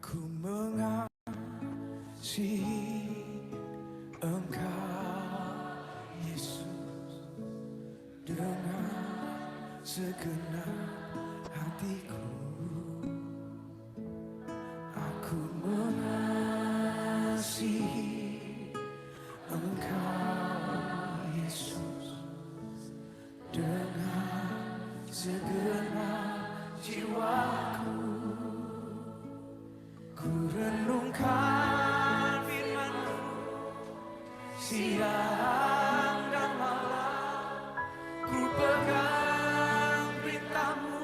Ku mengasihi Engkau Yesus dengan segenap hatiku. Aku mengasihi Engkau Yesus dengan segenap jiwaku. Ku renungkan firman-Mu siang dan malam. Ku pegang perintah-Mu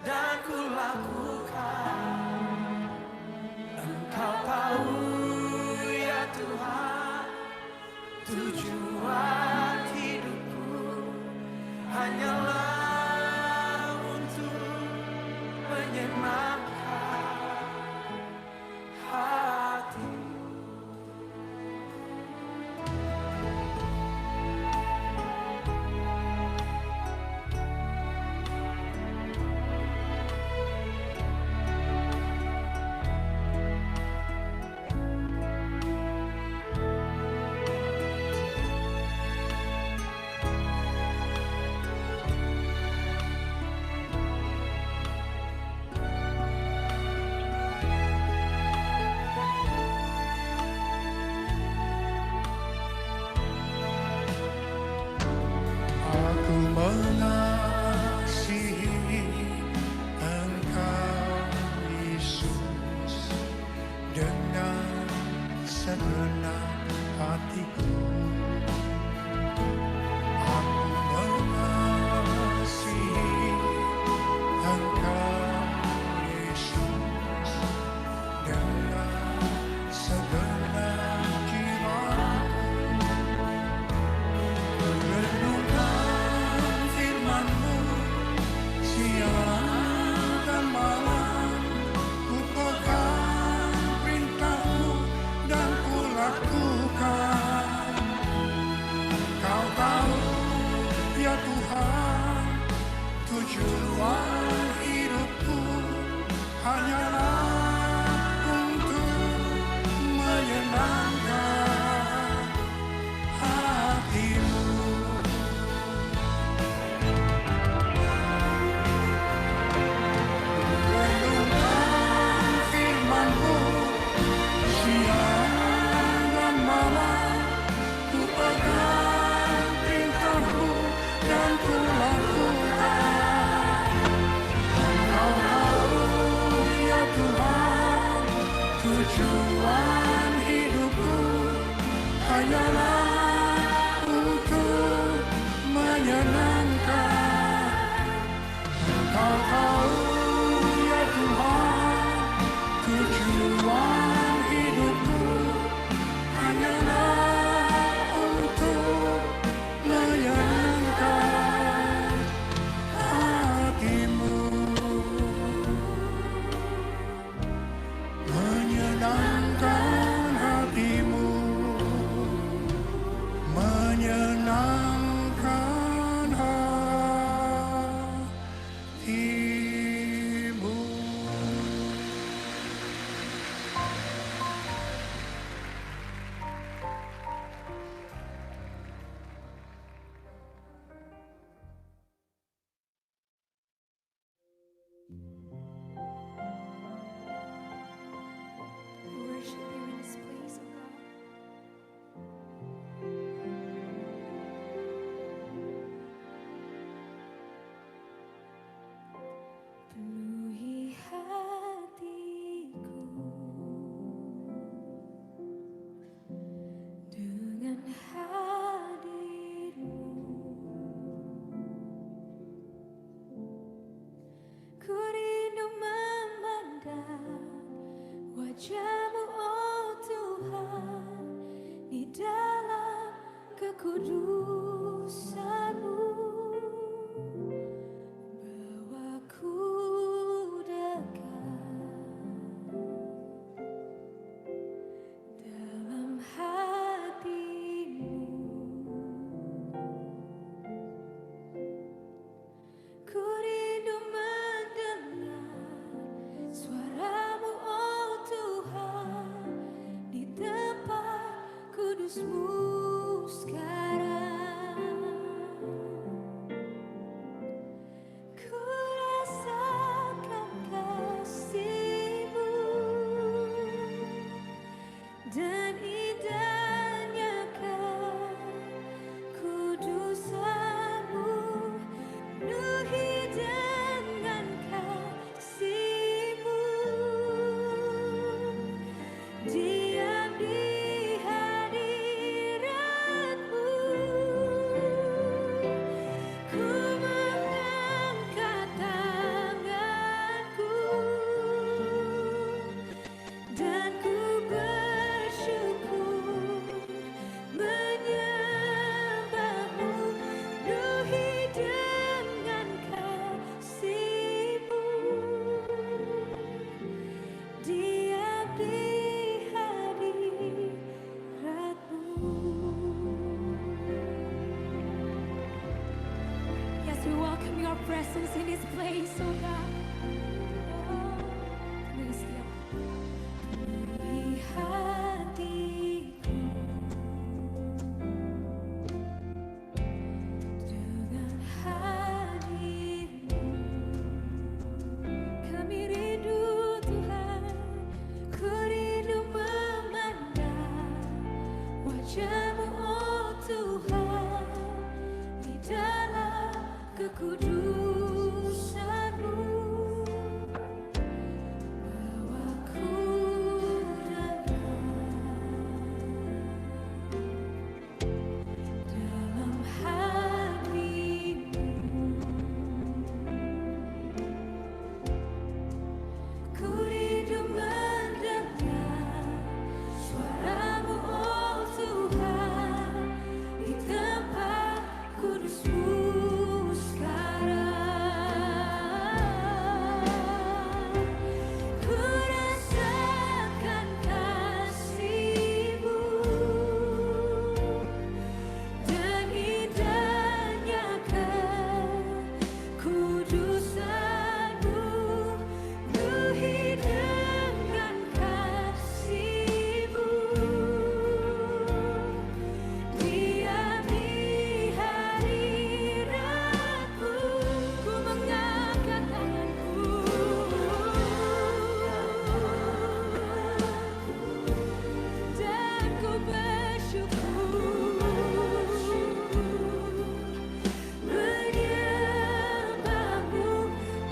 dan ku lakukan. Engkau tahu ya Tuhan, tujuan hidupku hanyalah untuk menyenangkan hati. Aku mengasihi Engkau Yesus dengan segenap hatiku. Aku mengasihi Engkau Yesus dengan segenap jiwaku. Renungkan firman-Mu siang dan malam. Ku pegang perintah-Mu dan ku lakukan. Kau tahu ya Tuhan, tujuan hidupku hanyalah untuk menyenangkan hati-Mu. Renungkan firman-Mu siang dan malam. Ku pegang perintah-Mu dan ku lakukan. Engkau tahu ya Tuhan, tujuan hidupku hanyalah untuk menyenangkan. Engkau tahu ya Tuhan, tujuan hidupku hanyalah untuk menyenangkan hati-Mu. Menyenangkan hati-Mu, menyenangkan hati-Mu. Worship you in this place, oh God. Penuhi hatiku dengan hadir-Mu. Ku rindu memandang wajah-Mu, oh Tuhan, di dalam kekudusan-Mu. Bawaku dekat dalam hati-Mu. Ku rindu mendengar suara-Mu, oh Tuhan. presence in this place, oh God. Oh, please, Lord. Penuhi hatiku dengan hadir-Mu. Kami rindu Tuhan, ku rindu memandang wajah-Mu, oh Tuhan, di dalam kekudusan-Mu. Bawaku dalam hati-Mu. Ku rindu mendengar suara-Mu, oh Tuhan, di tempat kudus-Mu sekarang. Ku rasakan kasih-Mu dan indahnya kekudusan-Mu. Penuhi dengan kasih-Mu, diami hadirat-Mu. Ku mengangkat tanganku dan ku bersyukur, menyembah-Mu.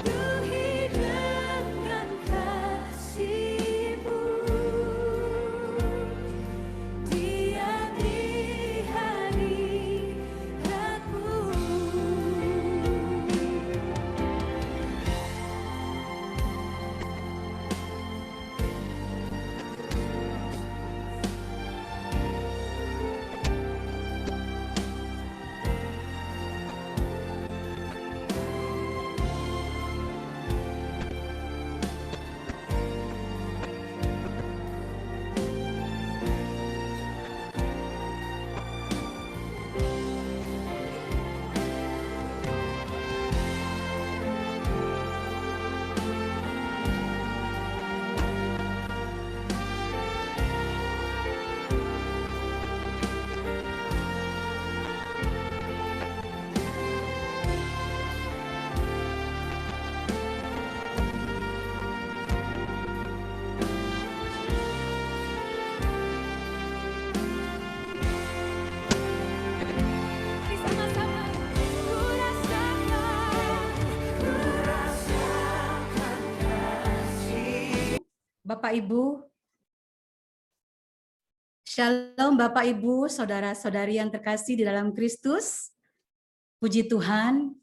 Penuhi dengan kasih-Mu, diami hadirat-Mu. Mari sama-sama. Ku rasakan kasih. Bapak Ibu, Shalom Bapak Ibu, saudara-saudari yang terkasih di dalam Kristus. Puji Tuhan,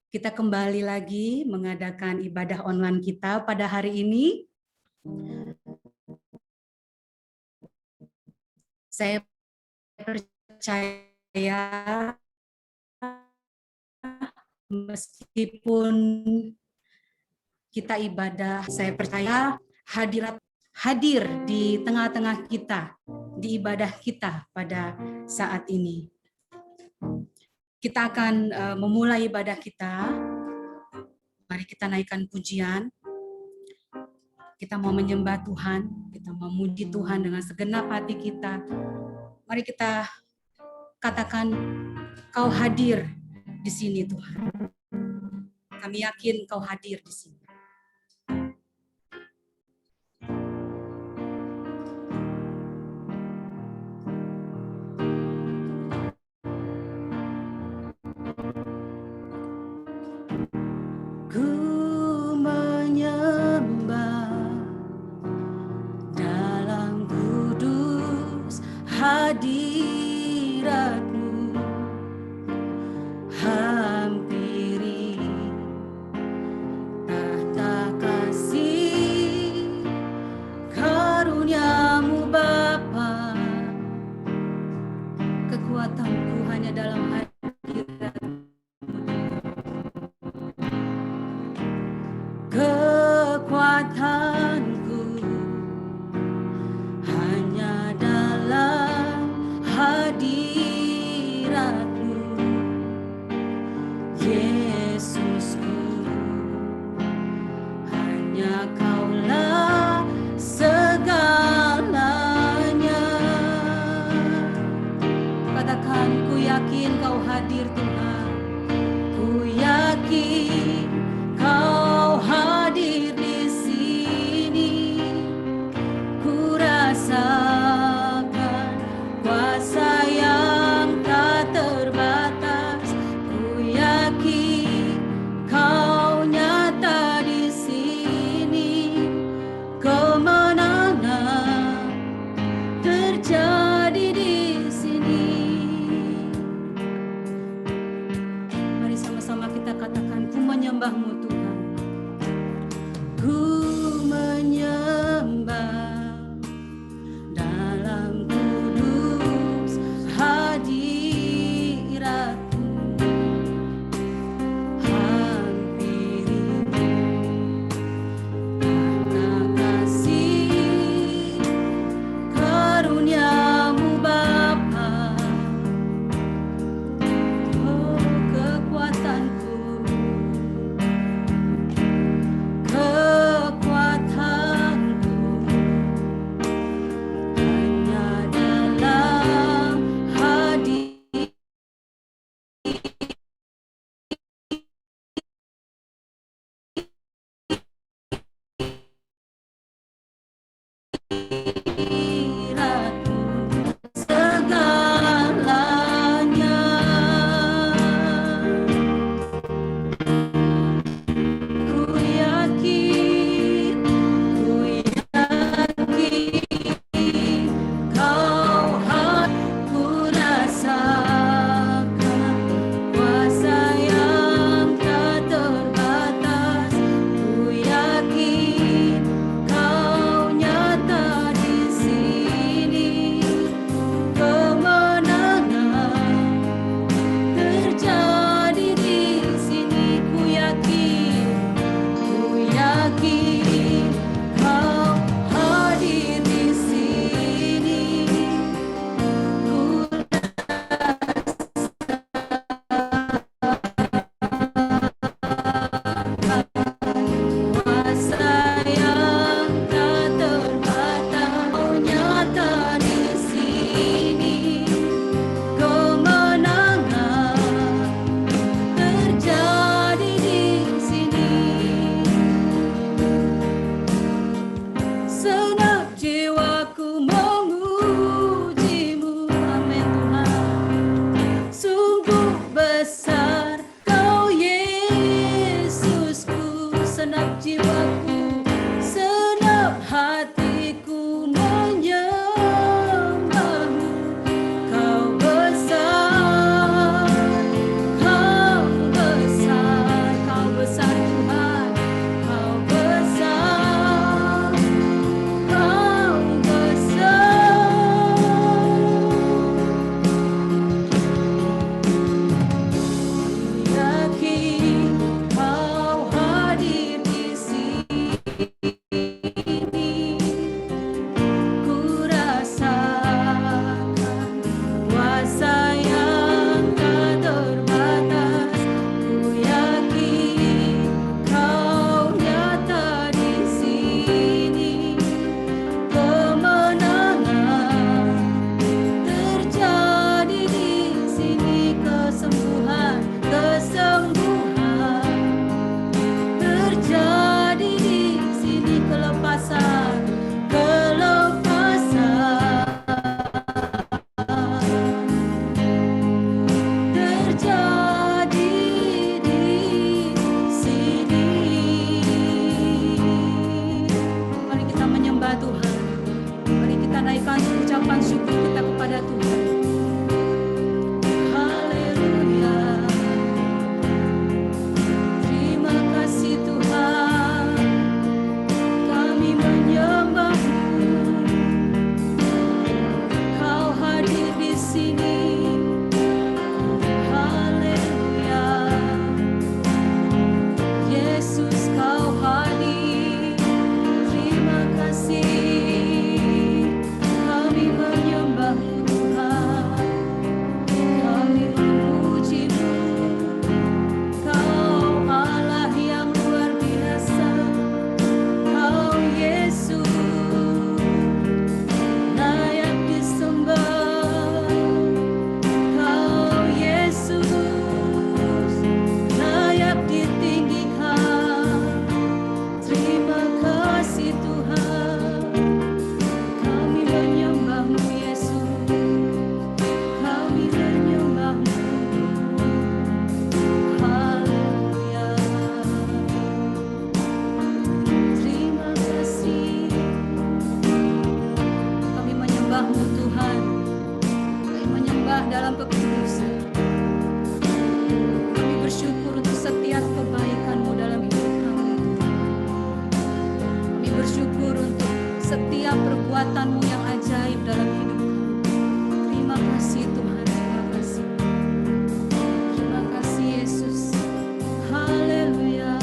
kita kembali lagi mengadakan ibadah online kita pada hari ini. Saya percaya meskipun kita ibadah, saya percaya hadir di tengah-tengah kita, di ibadah kita pada saat ini. Kita akan memulai ibadah kita. Mari kita naikkan pujian. Kita mau menyembah Tuhan, kita memuji Tuhan dengan segenap hati kita. Mari kita katakan, Kau hadir di sini Tuhan. Kami yakin Kau hadir di sini. Ku menyembah dalam kudus hadirat-Mu, hampiri tahta kasih karunia-Mu Bapa. Kekuatanku hanya dalam hadirat-Mu. Kekuatanku hanya dalam hadirat-Mu. segalanya. Ku yakin, kau ku rasakan kuasa yang tak terbatas. Ku yakin kau nyata di sini. Kemenangan terjadi di sini. Ku yakin kau hadir di sini. Ku kuasa yang tak terbatas. Kau nyata di sini. Kemenangan terjadi di sini. Senap jiwaku memujimu, amin Tuhan. Sungguh besar kau Yesusku. Senap jiwaku, senap hatiku menyembahmu. Kau besar, kau besar, kau besar Tuhan. Kau besar, kau besar. Yakin kau hadir di sini. Ku rasakan kuasa yang tak terbatas. Ku yakin kau nyata di sini. Kemenangan terjadi di sini. Kesembuhan terjadi di sini. Kelepasan terjadi di sini. Mari kita menyembah Tuhan. Mari kita naikkan ucapan syukur kita kepada Tuhan. Haleluya. Terima kasih Tuhan. Kami menyembah-Mu. Kau hadir di sini. Haleluya. Yesus kau hadir. Terima kasih. Kami menyembah-Mu Tuhan. Kami memuji-Mu. Kau Allah yang luar biasa. Kau Yesus layak disembah. Kau Yesus layak ditinggikan. Terima kasih Tuhan. Kami menyembah-Mu Yesus. Kami menyembah-Mu. Haleluya. Terima kasih. Kami menyembah-Mu Tuhan. Kami menyembah dalam kekudusan. Kami bersyukur untuk setiap kebaikan-Mu dalam hidup kami. Kami bersyukur untuk setiap perbuatan-Mu yang ajaib dalam hidup kami. Terima kasih Tuhan. Terima kasih. Terima kasih Yesus. Haleluya.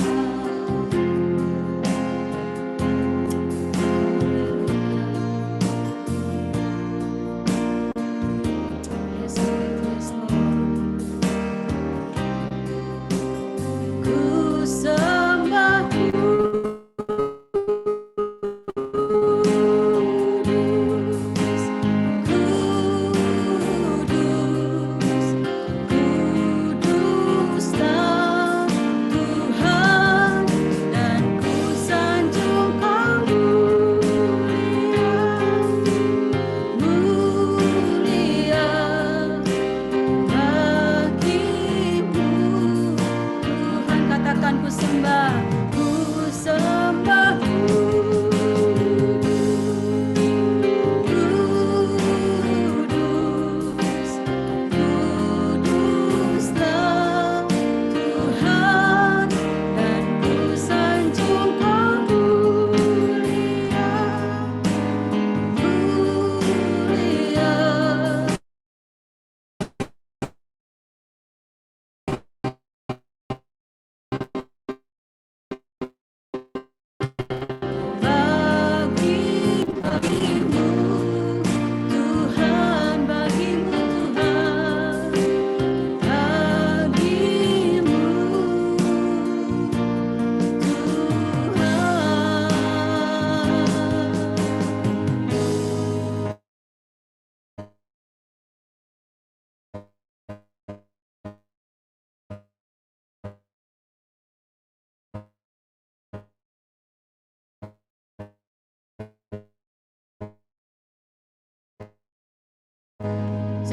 Yes, Lord. Yes, Lord. Ku sembah-Mu. Kudus,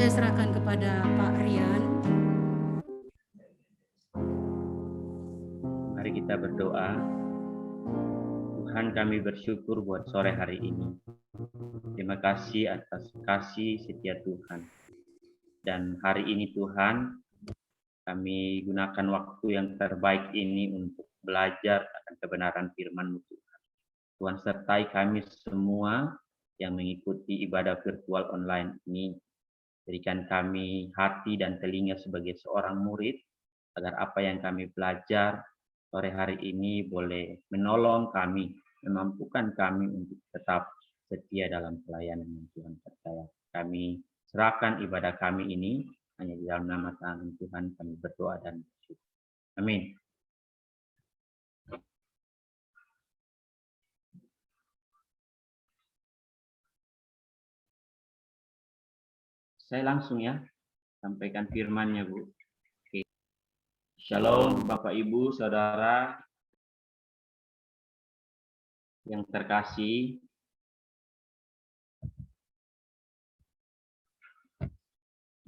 Saya serahkan kepada Pak Rian. Mari kita berdoa. Tuhan, kami bersyukur buat sore hari ini. Terima kasih atas kasih setia Tuhan. Dan hari ini Tuhan, kami gunakan waktu yang terbaik ini untuk belajar akan kebenaran firman-Mu Tuhan. Tuhan sertai kami semua yang mengikuti ibadah virtual online ini. Berikan kami hati dan telinga sebagai seorang murid, agar apa yang kami belajar sore hari ini boleh menolong kami, memampukan kami untuk tetap setia dalam pelayanan yang Tuhan percaya. Kami serahkan ibadah kami ini hanya di dalam nama Tuhan kami berdoa dan bersyukur. Amin. Saya langsung ya sampaikan firman-Nya, Bu. Oke. Shalom Bapak Ibu, Saudara yang terkasih.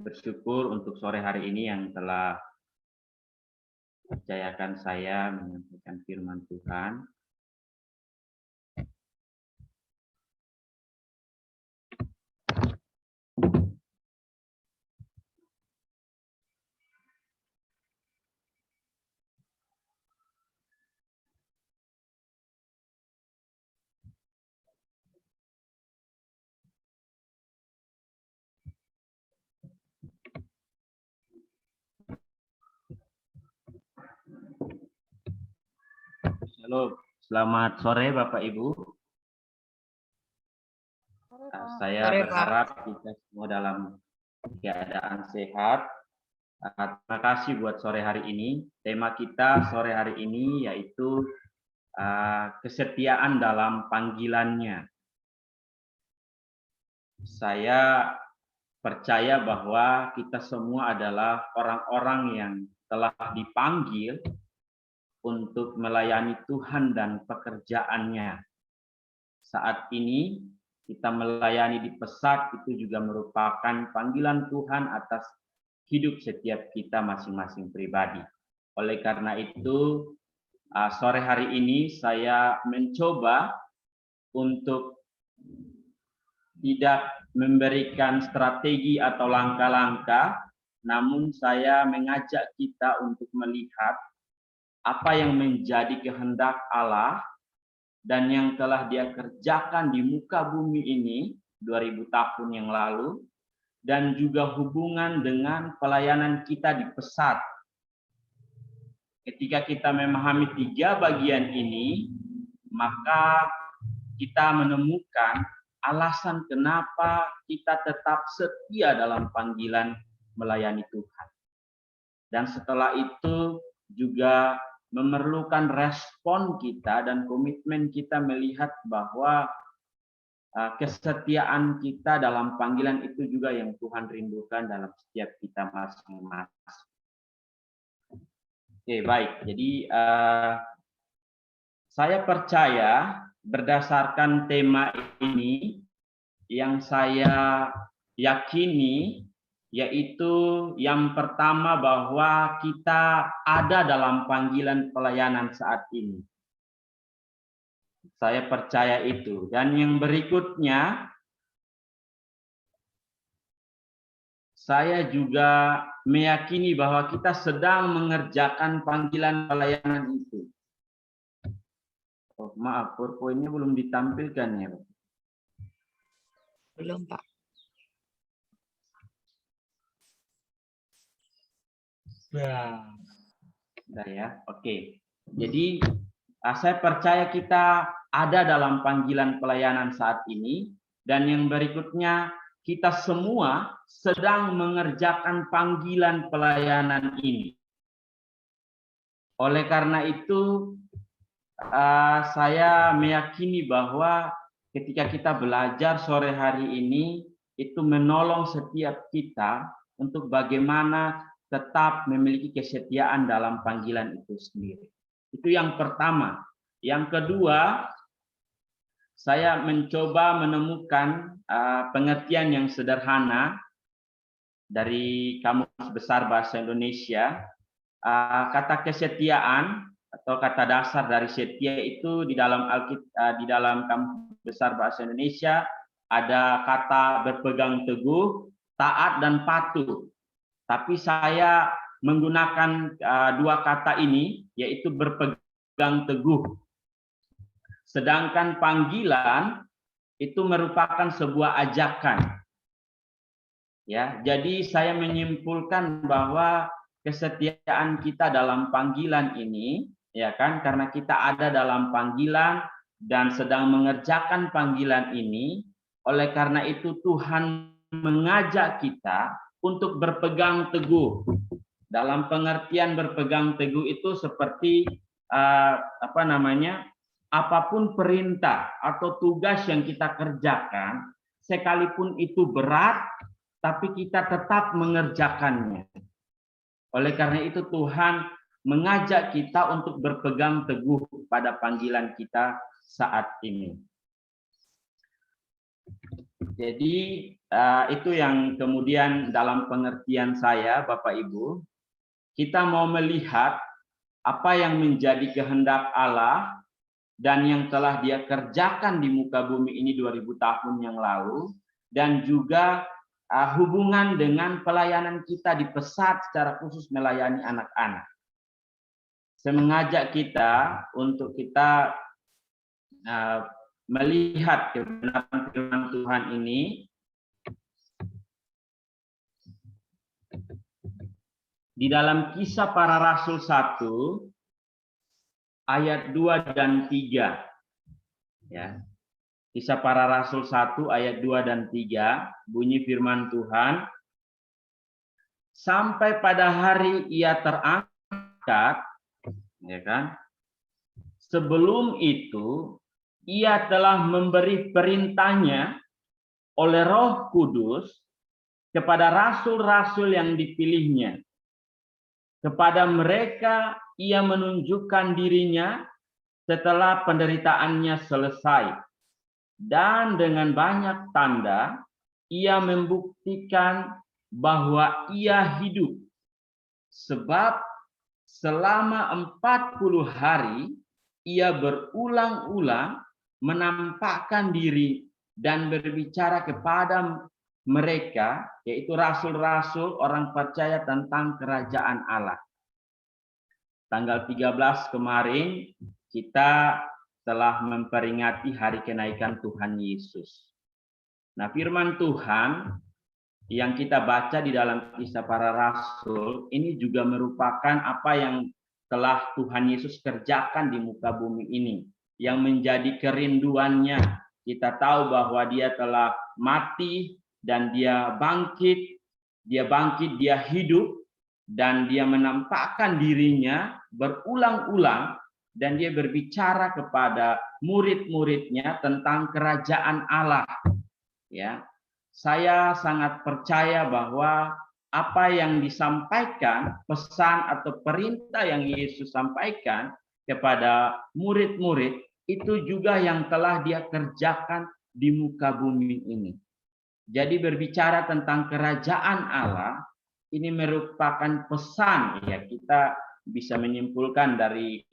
Bersyukur untuk sore hari ini yang telah percayakan saya menyampaikan firman Tuhan. Halo, selamat sore Bapak Ibu. Saya berharap kita semua dalam keadaan sehat. Terima kasih buat sore hari ini. Tema kita sore hari ini yaitu kesetiaan dalam panggilannya. Saya percaya bahwa kita semua adalah orang-orang yang telah dipanggil untuk melayani Tuhan dan pekerjaannya. Saat ini kita melayani di Pesat itu juga merupakan panggilan Tuhan atas hidup setiap kita masing-masing pribadi. Oleh karena itu, sore hari ini saya mencoba untuk tidak memberikan strategi atau langkah-langkah, namun saya mengajak kita untuk melihat apa yang menjadi kehendak Allah dan yang telah Dia kerjakan di muka bumi ini 2000 tahun yang lalu, dan juga hubungan dengan pelayanan kita di Pesat. Ketika kita memahami 3 bagian ini, maka kita menemukan alasan kenapa kita tetap setia dalam panggilan melayani Tuhan. Dan setelah itu juga memerlukan respon kita dan komitmen kita melihat bahwa kesetiaan kita dalam panggilan itu juga yang Tuhan rindukan dalam setiap kita masing-masing. Oke, baik. Jadi saya percaya berdasarkan tema ini yang saya yakini yaitu yang pertama bahwa kita ada dalam panggilan pelayanan saat ini. Saya percaya itu. Dan yang berikutnya, saya juga meyakini bahwa kita sedang mengerjakan panggilan pelayanan itu. Oh, maaf, PowerPoint-nya belum ditampilkan ya, Pak? Belum, Pak. Sudah ya, oke. Jadi saya percaya kita ada dalam panggilan pelayanan saat ini, dan yang berikutnya kita semua sedang mengerjakan panggilan pelayanan ini. Oleh karena itu saya meyakini bahwa ketika kita belajar sore hari ini itu menolong setiap kita untuk bagaimana tetap memiliki kesetiaan dalam panggilan itu sendiri. Itu yang pertama. Yang kedua, saya mencoba menemukan pengertian yang sederhana dari Kamus Besar Bahasa Indonesia, kata kesetiaan atau kata dasar dari setia itu di dalam di dalam Kamus Besar Bahasa Indonesia ada kata berpegang teguh, taat dan patuh. Tapi saya menggunakan dua kata ini, yaitu berpegang teguh. Sedangkan panggilan itu merupakan sebuah ajakan. Ya, jadi saya menyimpulkan bahwa kesetiaan kita dalam panggilan ini, ya kan, karena kita ada dalam panggilan dan sedang mengerjakan panggilan ini, oleh karena itu Tuhan mengajak kita untuk berpegang teguh. Dalam pengertian berpegang teguh itu seperti apapun perintah atau tugas yang kita kerjakan, sekalipun itu berat, tapi kita tetap mengerjakannya. Oleh karena itu Tuhan mengajak kita untuk berpegang teguh pada panggilan kita saat ini. Jadi itu yang kemudian dalam pengertian saya, Bapak Ibu, kita mau melihat apa yang menjadi kehendak Allah dan yang telah Dia kerjakan di muka bumi ini 2000 tahun yang lalu, dan juga hubungan dengan pelayanan kita di Pesat secara khusus melayani anak-anak. Saya mengajak kita untuk kita melihat kebenaran firman Tuhan ini di dalam Kisah Para Rasul 1 ayat 2 dan 3. Ya. Kisah Para Rasul 1 ayat 2 dan 3, bunyi firman Tuhan, sampai pada hari Ia terangkat, ya kan? Sebelum itu Ia telah memberi perintahnya oleh Roh Kudus kepada rasul-rasul yang dipilihnya. Kepada mereka Ia menunjukkan dirinya setelah penderitaannya selesai. Dan dengan banyak tanda, Ia membuktikan bahwa Ia hidup. Sebab selama 40 hari, Ia berulang-ulang menampakkan diri dan berbicara kepada mereka, yaitu rasul-rasul, orang percaya tentang kerajaan Allah. Tanggal 13 kemarin, kita telah memperingati hari kenaikan Tuhan Yesus. Nah, firman Tuhan yang kita baca di dalam Kisah Para Rasul ini juga merupakan apa yang telah Tuhan Yesus kerjakan di muka bumi ini, yang menjadi kerinduannya. Kita tahu bahwa Dia telah mati dan Dia bangkit, Dia hidup, dan Dia menampakkan dirinya berulang-ulang. Dan Dia berbicara kepada murid-muridnya tentang kerajaan Allah. Ya, saya sangat percaya bahwa apa yang disampaikan, pesan atau perintah yang Yesus sampaikan kepada murid-murid, itu juga yang telah Dia kerjakan di muka bumi ini. Jadi berbicara tentang kerajaan Allah, ini merupakan pesan, ya, kita bisa menyimpulkan dari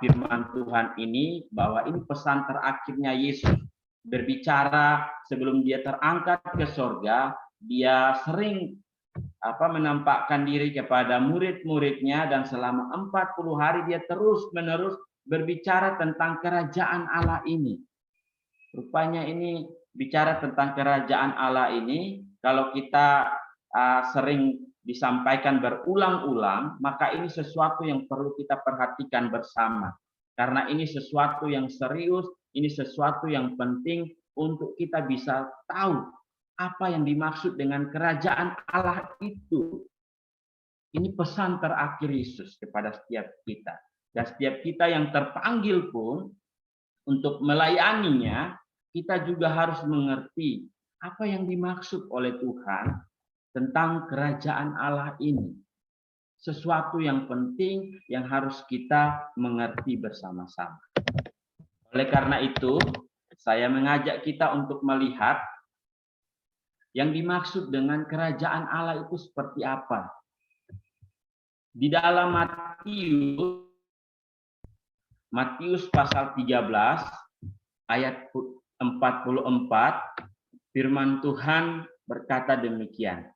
firman Tuhan ini bahwa ini pesan terakhirnya Yesus. Berbicara sebelum Dia terangkat ke sorga, Dia sering menampakkan diri kepada murid-muridnya, dan selama 40 hari Dia terus-menerus berbicara tentang kerajaan Allah ini. Rupanya ini bicara tentang kerajaan Allah ini, kalau kita sering disampaikan berulang-ulang, maka ini sesuatu yang perlu kita perhatikan bersama. Karena ini sesuatu yang serius, ini sesuatu yang penting untuk kita bisa tahu apa yang dimaksud dengan kerajaan Allah itu. Ini pesan terakhir Yesus kepada setiap kita. Dan setiap kita yang terpanggil pun untuk melayaninya, kita juga harus mengerti apa yang dimaksud oleh Tuhan tentang kerajaan Allah ini. Sesuatu yang penting yang harus kita mengerti bersama-sama. Oleh karena itu, saya mengajak kita untuk melihat yang dimaksud dengan kerajaan Allah itu seperti apa. Di dalam Matius pasal 13 ayat 44, firman Tuhan berkata demikian.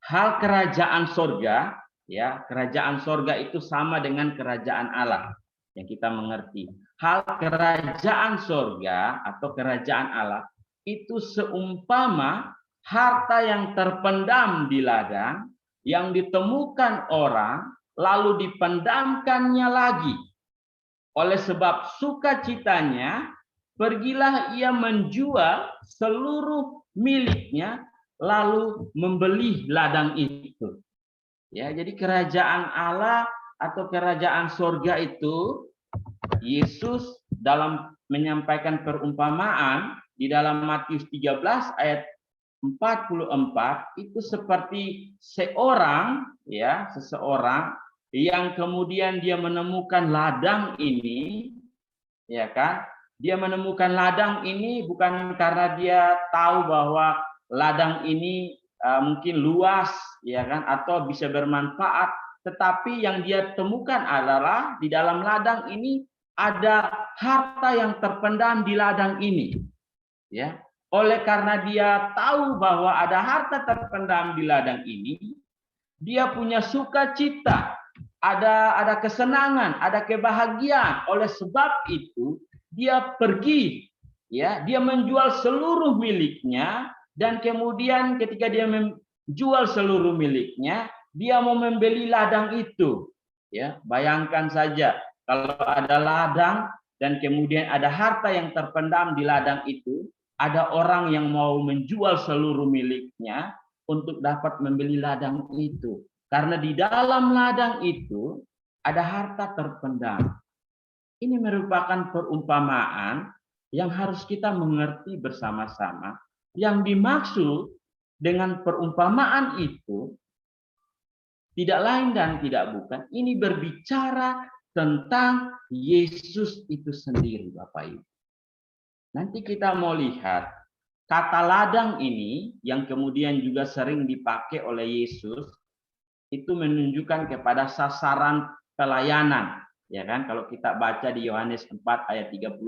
Hal kerajaan sorga, ya, kerajaan sorga itu sama dengan kerajaan Allah yang kita mengerti. Hal kerajaan sorga atau kerajaan Allah itu seumpama harta yang terpendam di ladang yang ditemukan orang lalu dipendamkannya lagi. Oleh sebab sukacitanya, pergilah ia menjual seluruh miliknya lalu membeli ladang itu. Ya, jadi kerajaan Allah atau kerajaan sorga itu, Yesus dalam menyampaikan perumpamaan di dalam Matius 13 ayat 44 itu seperti seseorang yang kemudian dia menemukan ladang ini, ya kan? Dia menemukan ladang ini bukan karena dia tahu bahwa ladang ini mungkin luas, ya kan, atau bisa bermanfaat, tetapi yang dia temukan adalah di dalam ladang ini ada harta yang terpendam di ladang ini, ya. Oleh karena dia tahu bahwa ada harta terpendam di ladang ini, dia punya sukacita, ada kesenangan, ada kebahagiaan. Oleh sebab itu dia pergi, ya, dia menjual seluruh miliknya, dan kemudian ketika dia menjual seluruh miliknya, dia mau membeli ladang itu. Ya, bayangkan saja kalau ada ladang dan kemudian ada harta yang terpendam di ladang itu. Ada orang yang mau menjual seluruh miliknya untuk dapat membeli ladang itu. Karena di dalam ladang itu ada harta terpendam. Ini merupakan perumpamaan yang harus kita mengerti bersama-sama. Yang dimaksud dengan perumpamaan itu tidak lain dan tidak bukan. Ini berbicara tentang Yesus itu sendiri, Bapak Ibu. Nanti kita mau lihat kata ladang ini yang kemudian juga sering dipakai oleh Yesus itu menunjukkan kepada sasaran pelayanan, ya kan? Kalau kita baca di Yohanes 4 ayat 35,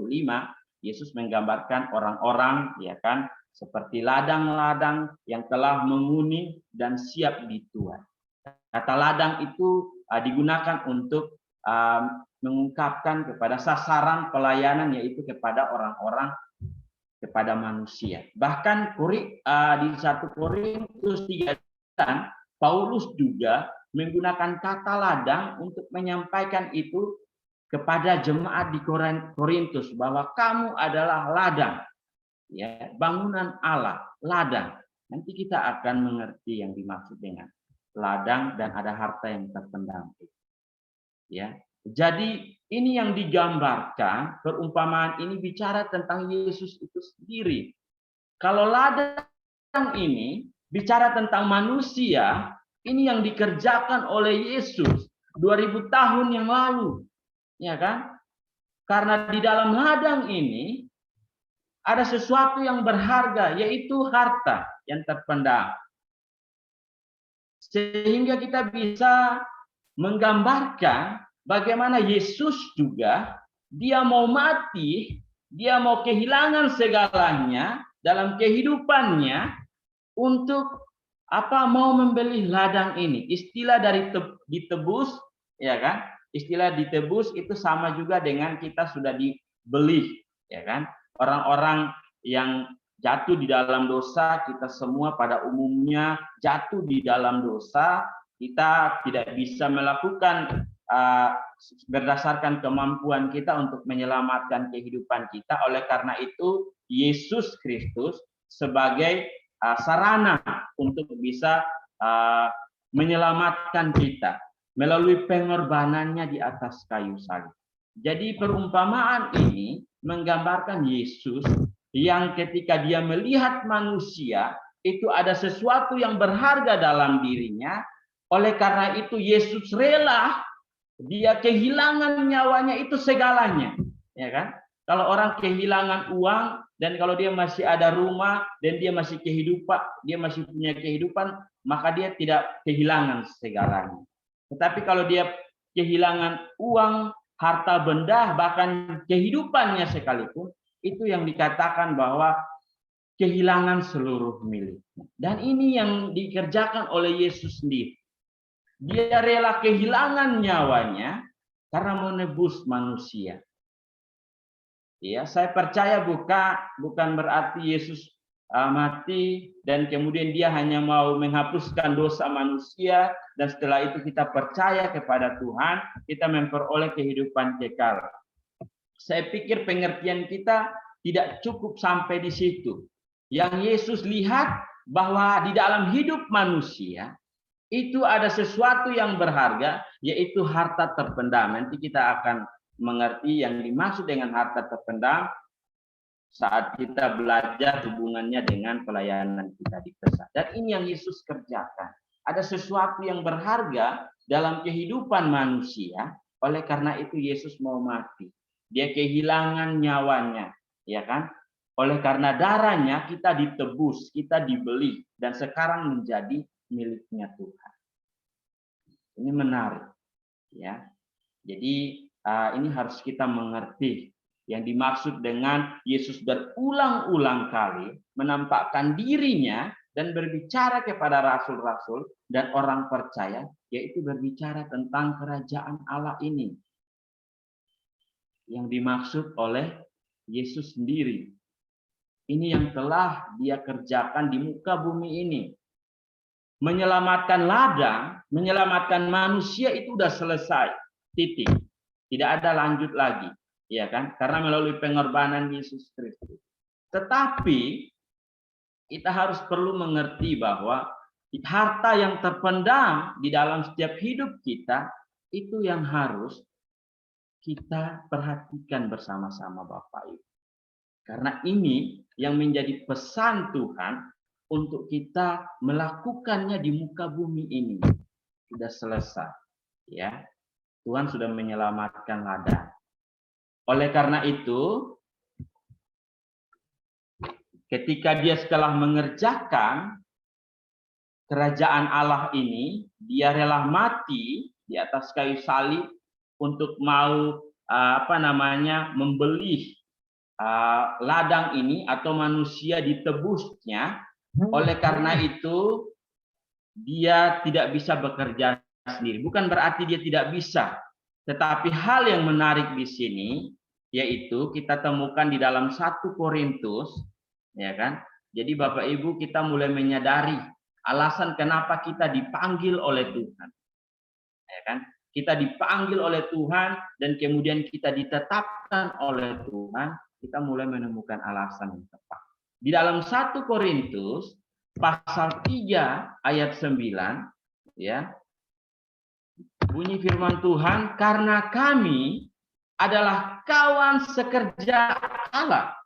Yesus menggambarkan orang-orang, ya kan, seperti ladang-ladang yang telah menguning dan siap dituai. Kata ladang itu digunakan untuk mengungkapkan kepada sasaran pelayanan, yaitu kepada orang-orang, kepada manusia. Bahkan di 1 Korintus 3, Paulus juga menggunakan kata ladang untuk menyampaikan itu kepada jemaat di Korintus bahwa kamu adalah ladang, ya, bangunan Allah, ladang. Nanti kita akan mengerti yang dimaksud dengan ladang dan ada harta yang terpendam. Ya, jadi ini yang digambarkan, perumpamaan ini bicara tentang Yesus itu sendiri. Kalau ladang ini bicara tentang manusia, ini yang dikerjakan oleh Yesus 2000 tahun yang lalu, ya kan? Karena di dalam ladang ini ada sesuatu yang berharga, yaitu harta yang terpendam. Sehingga kita bisa menggambarkan bagaimana Yesus juga, dia mau mati, dia mau kehilangan segalanya dalam kehidupannya untuk mau membeli ladang ini. Istilah dari ditebus, ya kan? Istilah ditebus itu sama juga dengan kita sudah dibeli, ya kan? Orang-orang yang jatuh di dalam dosa, kita semua pada umumnya jatuh di dalam dosa, kita tidak bisa melakukan berdasarkan kemampuan kita untuk menyelamatkan kehidupan kita. Oleh karena itu, Yesus Kristus sebagai sarana untuk bisa menyelamatkan kita melalui pengorbanannya di atas kayu salib. Jadi perumpamaan ini menggambarkan Yesus yang ketika dia melihat manusia, itu ada sesuatu yang berharga dalam dirinya. Oleh karena itu Yesus rela, dia kehilangan nyawanya itu segalanya, ya kan? Kalau orang kehilangan uang, Dan kalau dia masih ada rumah dan dia masih punya kehidupan, maka dia tidak kehilangan segalanya. Tetapi kalau dia kehilangan uang, harta benda, bahkan kehidupannya sekalipun, itu yang dikatakan bahwa kehilangan seluruh miliknya. Dan ini yang dikerjakan oleh Yesus sendiri. Dia rela kehilangan nyawanya karena menebus manusia. Ya, saya percaya bukan berarti Yesus mati dan kemudian dia hanya mau menghapuskan dosa manusia dan setelah itu kita percaya kepada Tuhan, kita memperoleh kehidupan kekal. Saya pikir pengertian kita tidak cukup sampai di situ. Yang Yesus lihat bahwa di dalam hidup manusia itu ada sesuatu yang berharga, yaitu harta terpendam. Nanti kita akan mengerti yang dimaksud dengan harta terpendam saat kita belajar hubungannya dengan pelayanan kita di Pesa. Dan ini yang Yesus kerjakan. Ada sesuatu yang berharga dalam kehidupan manusia, oleh karena itu Yesus mau mati. Dia kehilangan nyawanya, ya kan? Oleh karena darahnya kita ditebus, kita dibeli dan sekarang menjadi miliknya Tuhan. Ini menarik, ya. Jadi ini harus kita mengerti yang dimaksud dengan Yesus berulang-ulang kali menampakkan dirinya dan berbicara kepada rasul-rasul dan orang percaya, yaitu berbicara tentang kerajaan Allah ini yang dimaksud oleh Yesus sendiri. Ini yang telah dia kerjakan di muka bumi ini. Menyelamatkan ladang, menyelamatkan manusia itu sudah selesai. Titik. Tidak ada lanjut lagi, ya kan? Karena melalui pengorbanan Yesus Kristus. Tetapi kita harus perlu mengerti bahwa harta yang terpendam di dalam setiap hidup kita itu yang harus kita perhatikan bersama-sama Bapak Ibu. Karena ini yang menjadi pesan Tuhan untuk kita melakukannya di muka bumi ini. Sudah selesai, ya. Tuhan sudah menyelamatkan ladang. Oleh karena itu, ketika dia setelah mengerjakan kerajaan Allah ini, dia rela mati di atas kayu salib untuk mau membeli ladang ini atau manusia ditebusnya. Oleh karena itu dia tidak bisa bekerja sendiri. Bukan berarti dia tidak bisa, tetapi hal yang menarik di sini yaitu kita temukan di dalam 1 Korintus, ya kan? Jadi Bapak Ibu, kita mulai menyadari alasan kenapa kita dipanggil oleh Tuhan. Ya kan? Kita dipanggil oleh Tuhan dan kemudian kita ditetapkan oleh Tuhan, kita mulai menemukan alasan yang tepat. Di dalam 1 Korintus pasal 3 ayat 9, ya. Bunyi firman Tuhan, karena kami adalah kawan sekerja Allah.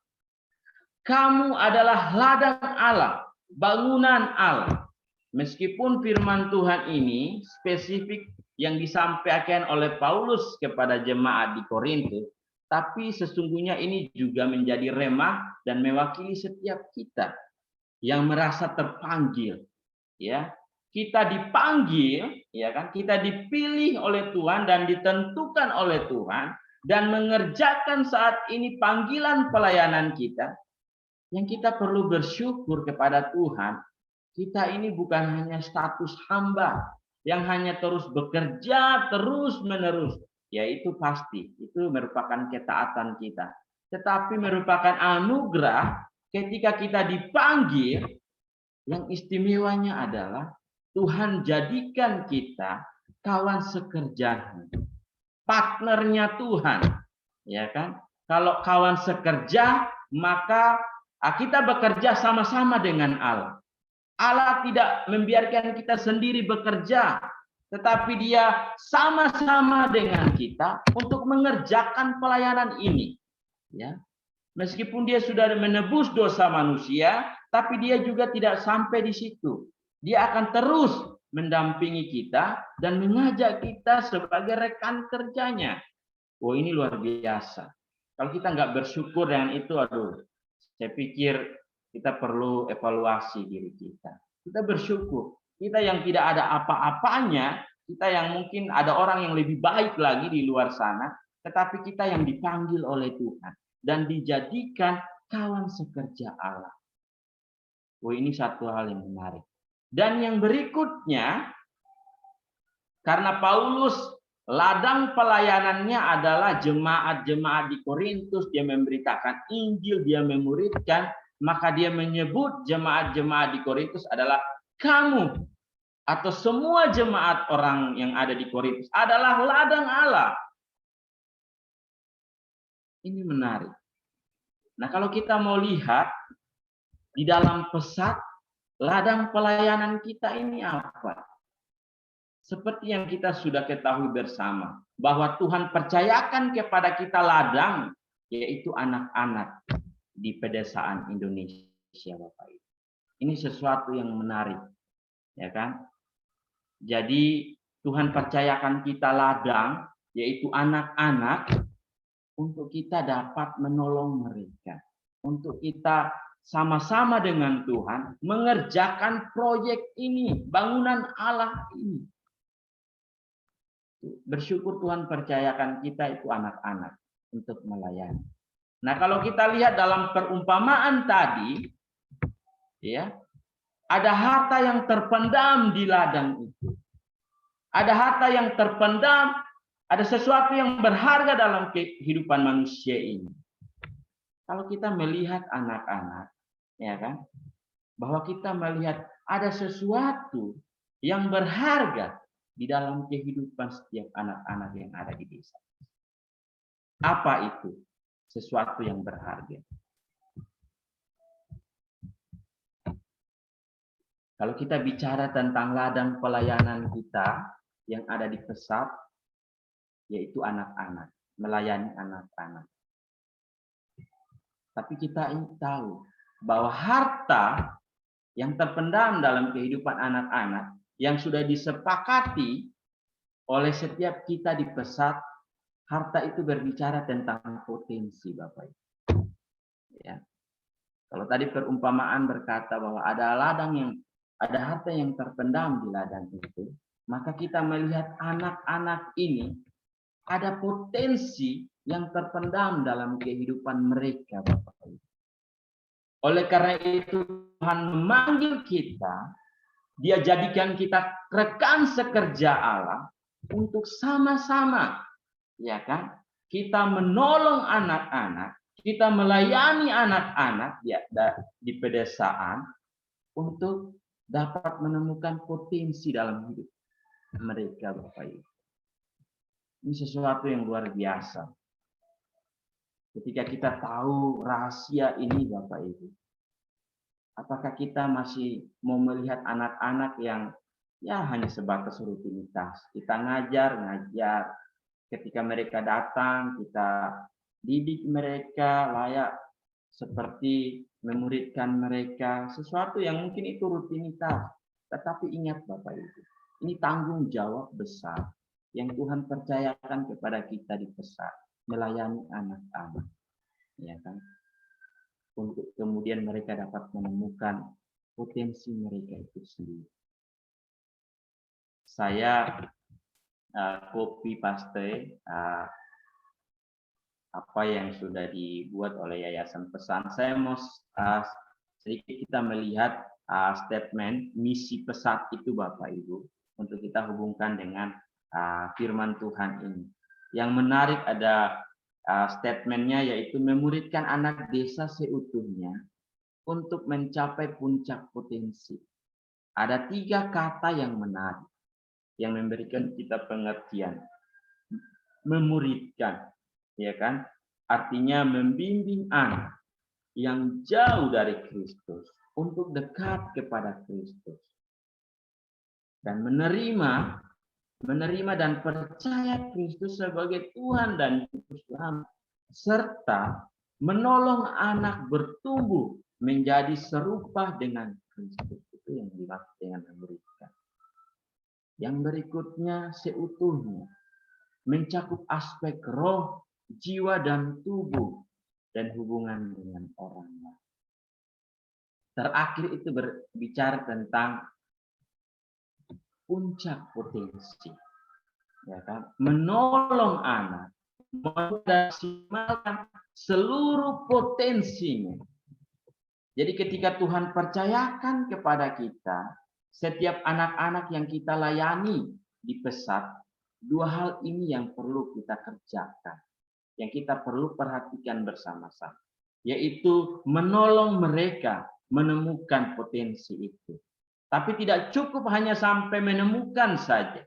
Kamu adalah ladang Allah, bangunan Allah. Meskipun firman Tuhan ini spesifik yang disampaikan oleh Paulus kepada jemaat di Korintus, tapi sesungguhnya ini juga menjadi remah dan mewakili setiap kita yang merasa terpanggil, ya. Kita dipanggil, ya kan? Kita dipilih oleh Tuhan dan ditentukan oleh Tuhan dan mengerjakan saat ini panggilan pelayanan kita. Yang kita perlu bersyukur kepada Tuhan, kita ini bukan hanya status hamba yang hanya terus bekerja terus-menerus. Ya itu pasti, itu merupakan ketaatan kita. Tetapi merupakan anugerah ketika kita dipanggil, yang istimewanya adalah Tuhan jadikan kita kawan sekerjanya, partnernya Tuhan, ya kan? Kalau kawan sekerja, maka kita bekerja sama-sama dengan Allah. Allah tidak membiarkan kita sendiri bekerja, tetapi Dia sama-sama dengan kita untuk mengerjakan pelayanan ini. Ya, meskipun Dia sudah menebus dosa manusia, tapi Dia juga tidak sampai di situ. Dia akan terus mendampingi kita dan mengajak kita sebagai rekan kerjanya. Oh, ini luar biasa. Kalau kita nggak bersyukur dengan itu, aduh, Saya pikir kita perlu evaluasi diri kita. Kita bersyukur. Kita yang tidak ada apa-apanya, kita yang mungkin ada orang yang lebih baik lagi di luar sana, tetapi kita yang dipanggil oleh Tuhan dan dijadikan kawan sekerja Allah. Oh, ini satu hal yang menarik. Dan yang berikutnya, karena Paulus ladang pelayanannya adalah jemaat-jemaat di Korintus, dia memberitakan Injil, dia memuridkan, maka dia menyebut jemaat-jemaat di Korintus adalah kamu atau semua jemaat orang yang ada di Korintus adalah ladang Allah. Ini menarik. Nah, kalau kita mau lihat di dalam pesat ladang pelayanan kita ini apa? Seperti yang kita sudah ketahui bersama, bahwa Tuhan percayakan kepada kita ladang, yaitu anak-anak di pedesaan Indonesia, Bapak Ibu. Ini sesuatu yang menarik, ya kan? Jadi Tuhan percayakan kita ladang, yaitu anak-anak, untuk kita dapat menolong mereka, untuk kita sama-sama dengan Tuhan mengerjakan proyek ini, bangunan Allah ini. Bersyukur Tuhan percayakan kita itu anak-anak untuk melayani. Nah, kalau kita lihat dalam perumpamaan tadi, ya, ada harta yang terpendam di ladang itu. Ada harta yang terpendam, ada sesuatu yang berharga dalam kehidupan manusia ini. Kalau kita melihat anak-anak, ya kan, bahwa kita melihat ada sesuatu yang berharga di dalam kehidupan setiap anak-anak yang ada di desa. Apa itu? Sesuatu yang berharga. Kalau kita bicara tentang ladang pelayanan kita yang ada di pesat, yaitu anak-anak, melayani anak-anak. Tapi kita ingin tahu bahwa harta yang terpendam dalam kehidupan anak-anak yang sudah disepakati oleh setiap kita di pesat, harta itu berbicara tentang potensi, Bapak Ibu. Ya. Kalau tadi perumpamaan berkata bahwa ada harta yang terpendam di ladang itu, maka kita melihat anak-anak ini ada potensi yang terpendam dalam kehidupan mereka, Bapak Ibu. Oleh karena itu Tuhan memanggil kita, Dia jadikan kita rekan sekerja Allah untuk sama-sama, ya kan? Kita menolong anak-anak, kita melayani anak-anak di pedesaan untuk dapat menemukan potensi dalam hidup mereka, Bapak Ibu. Ini sesuatu yang luar biasa. Ketika kita tahu rahasia ini, Bapak Ibu, apakah kita masih mau melihat anak-anak yang ya hanya sebatas rutinitas? Kita ngajar, ketika mereka datang, kita didik mereka layak seperti memuridkan mereka, sesuatu yang mungkin itu rutinitas. Tetapi ingat Bapak Ibu, ini tanggung jawab besar yang Tuhan percayakan kepada kita di pesat, melayani anak-anak. Ya kan? Untuk kemudian mereka dapat menemukan potensi mereka itu sendiri. Saya copy paste apa yang sudah dibuat oleh Yayasan Pesan. Saya mau sedikit kita melihat statement misi pesat itu, Bapak Ibu, untuk kita hubungkan dengan firman Tuhan ini. Yang menarik ada statementnya, yaitu memuridkan anak desa seutuhnya untuk mencapai puncak potensi. Ada 3 kata yang menarik, yang memberikan kita pengertian. Memuridkan, ya kan? Artinya membimbing anak yang jauh dari Kristus untuk dekat kepada Kristus. Dan menerima dan percaya Kristus sebagai Tuhan dan Juru Selamat, serta menolong anak bertumbuh menjadi serupa dengan Kristus. Itu yang dimaksud dengan memberikan. Yang berikutnya seutuhnya, mencakup aspek roh, jiwa, dan tubuh, dan hubungan dengan orang lain. terakhir itu berbicara tentang puncak potensi, ya kan? Menolong anak, memaksimalkan seluruh potensinya. Jadi ketika Tuhan percayakan kepada kita, setiap anak-anak yang kita layani di pesat, dua hal ini yang perlu kita kerjakan, yang kita perlu perhatikan bersama-sama, yaitu menolong mereka menemukan potensi itu. Tapi tidak cukup hanya sampai menemukan saja.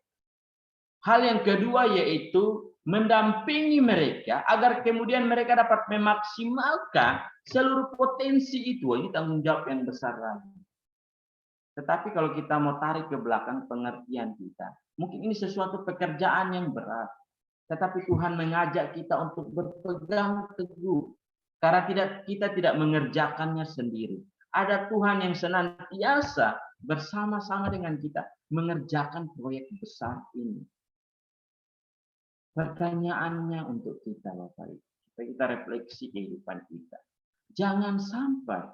Hal yang kedua yaitu mendampingi mereka agar kemudian mereka dapat memaksimalkan seluruh potensi itu. Ini tanggung jawab yang besar lagi. Tetapi kalau kita mau tarik ke belakang pengertian kita, mungkin ini sesuatu pekerjaan yang berat. Tetapi Tuhan mengajak kita untuk berpegang teguh. Karena kita tidak mengerjakannya sendiri. Ada Tuhan yang senantiasa bersama-sama dengan kita mengerjakan proyek besar ini. Pertanyaannya untuk kita, Bapak Ibu, supaya kita refleksi kehidupan kita. Jangan sampai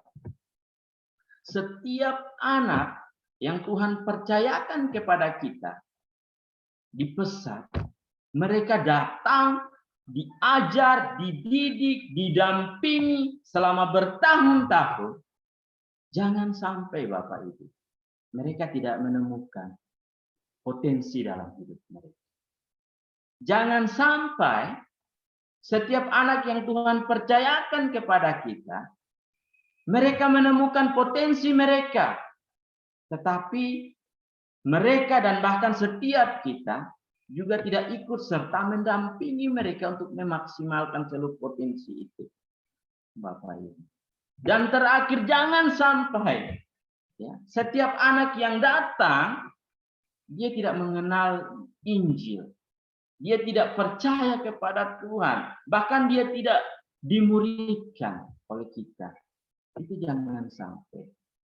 setiap anak yang Tuhan percayakan kepada kita di pesat, mereka datang, diajar, dididik, didampingi selama bertahun-tahun. Jangan sampai Bapak Ibu, mereka tidak menemukan potensi dalam hidup mereka. Jangan sampai setiap anak yang Tuhan percayakan kepada kita, mereka menemukan potensi mereka. Tetapi mereka dan bahkan setiap kita juga tidak ikut serta mendampingi mereka untuk memaksimalkan seluruh potensi itu. Bapak Ibu. Dan terakhir, jangan sampai ya, setiap anak yang datang, dia tidak mengenal Injil. Dia tidak percaya kepada Tuhan. Bahkan dia tidak dimuridkan oleh kita. Itu jangan sampai.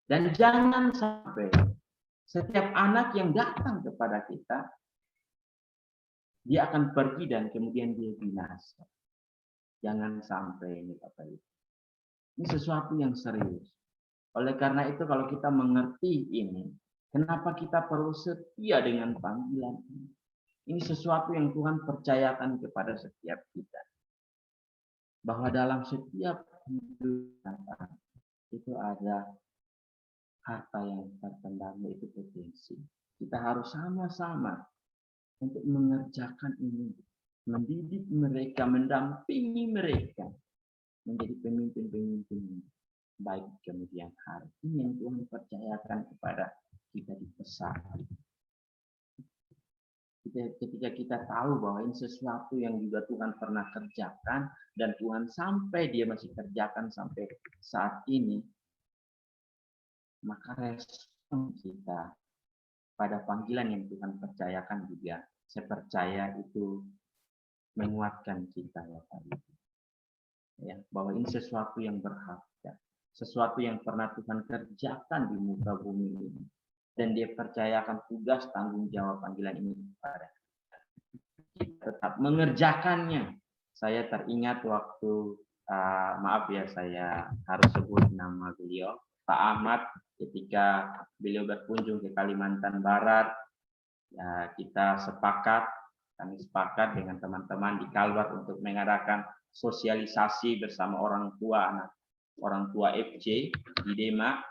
Dan jangan sampai setiap anak yang datang kepada kita, dia akan pergi dan kemudian dia binasa. Jangan sampai ini Bapak Ibu. Ini sesuatu yang serius. Oleh karena itu kalau kita mengerti ini, kenapa kita perlu setia dengan panggilan ini? Ini sesuatu yang Tuhan percayakan kepada setiap kita. Bahwa dalam setiap hidup kita, itu ada harta yang terpendam, yaitu potensi. Kita harus sama-sama untuk mengerjakan ini. Mendidik mereka, mendampingi mereka. Menjadi pemimpin-pemimpin baik kemudian hari. Ini yang Tuhan percayakan kepada kita di pesat. Ketika kita tahu bahwa ini sesuatu yang juga Tuhan pernah kerjakan dan Tuhan sampai dia masih kerjakan sampai saat ini, maka respon kita pada panggilan yang Tuhan percayakan juga, saya percaya itu menguatkan kita ya Pak Ibu. Ya, bahwa ini sesuatu yang berharga, sesuatu yang pernah Tuhan kerjakan di muka bumi ini. Dan dia percayakan tugas tanggung jawab panggilan ini kepada kita tetap mengerjakannya. Saya teringat waktu maaf ya saya harus sebut nama beliau, Pak Ahmad, ketika beliau berkunjung ke Kalimantan Barat, ya, kami sepakat dengan teman-teman di Kalbar untuk mengadakan sosialisasi bersama orang tua FC di Demak.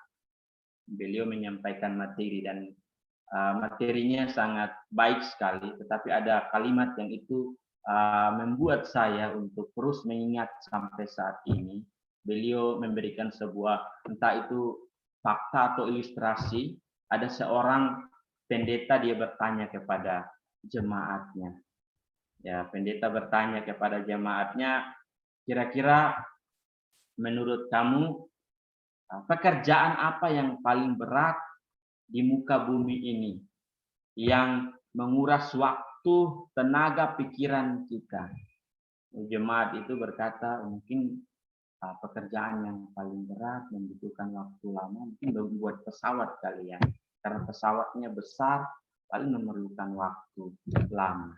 Beliau menyampaikan materi dan materinya sangat baik sekali, tetapi ada kalimat yang itu membuat saya untuk terus mengingat sampai saat ini. Beliau memberikan sebuah, entah itu fakta atau ilustrasi, ada seorang pendeta, dia bertanya kepada jemaatnya. Ya, pendeta bertanya kepada jemaatnya, kira-kira menurut kamu pekerjaan apa yang paling berat di muka bumi ini yang menguras waktu, tenaga, pikiran kita? Jemaat itu berkata, mungkin pekerjaan yang paling berat membutuhkan waktu lama, mungkin membuat pesawat kali ya, karena pesawatnya besar, paling memerlukan waktu lama,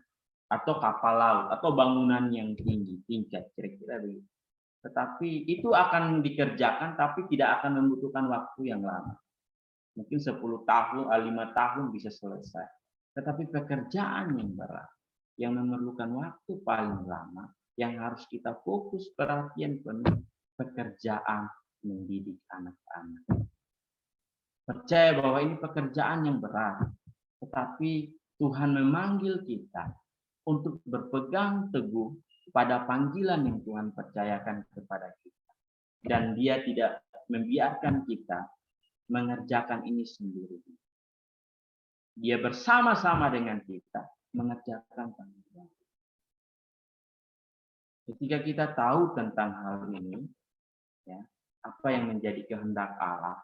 atau kapal laut, atau bangunan yang tinggi, tingkat, kira-kira begitu. Tetapi itu akan dikerjakan, tapi tidak akan membutuhkan waktu yang lama. Mungkin 10 tahun, 5 tahun bisa selesai. Tetapi pekerjaan yang berat, yang memerlukan waktu paling lama, yang harus kita fokus perhatian penuh, pekerjaan mendidik anak-anak. Percaya bahwa ini pekerjaan yang berat, tetapi Tuhan memanggil kita untuk berpegang teguh pada panggilan yang Tuhan percayakan kepada kita. Dan Dia tidak membiarkan kita mengerjakan ini sendiri. Dia bersama-sama dengan kita mengerjakan panggilan. Ketika kita tahu tentang hal ini, ya, apa yang menjadi kehendak Allah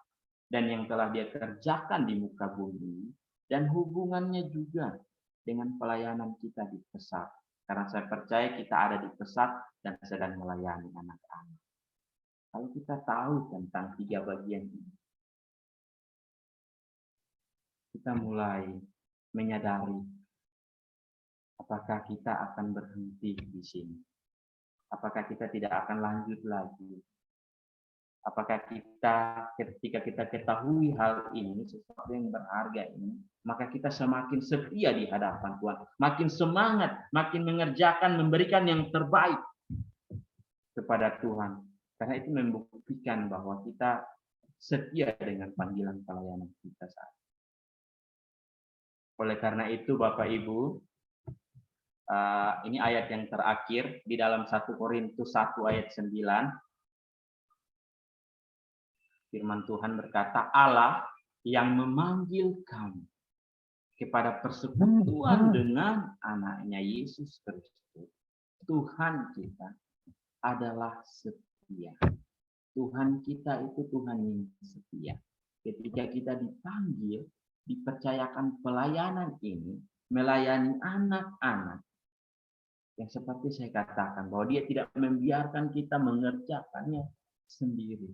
dan yang telah Dia kerjakan di muka bumi, dan hubungannya juga dengan pelayanan kita di Pesat. Karena saya percaya kita ada di Pesat dan sedang melayani anak-anak. Kalau kita tahu tentang 3 bagian ini, kita mulai menyadari apakah kita akan berhenti di sini. Apakah kita tidak akan lanjut lagi. Apakah kita ketika kita ketahui hal ini, sesuatu yang berharga ini, maka kita semakin setia di hadapan Tuhan. Makin semangat, makin mengerjakan, memberikan yang terbaik kepada Tuhan. Karena itu membuktikan bahwa kita setia dengan panggilan pelayanan kita saat ini. Oleh karena itu Bapak Ibu, ini ayat yang terakhir di dalam 1 Korintus 1 ayat 9. Firman Tuhan berkata, Allah yang memanggil kamu kepada persekutuan dengan anaknya Yesus Kristus. Tuhan kita adalah setia. Tuhan kita itu Tuhan yang setia. Ketika kita dipanggil, dipercayakan pelayanan ini, melayani anak-anak, yang seperti saya katakan, bahwa Dia tidak membiarkan kita mengerjakannya sendiri.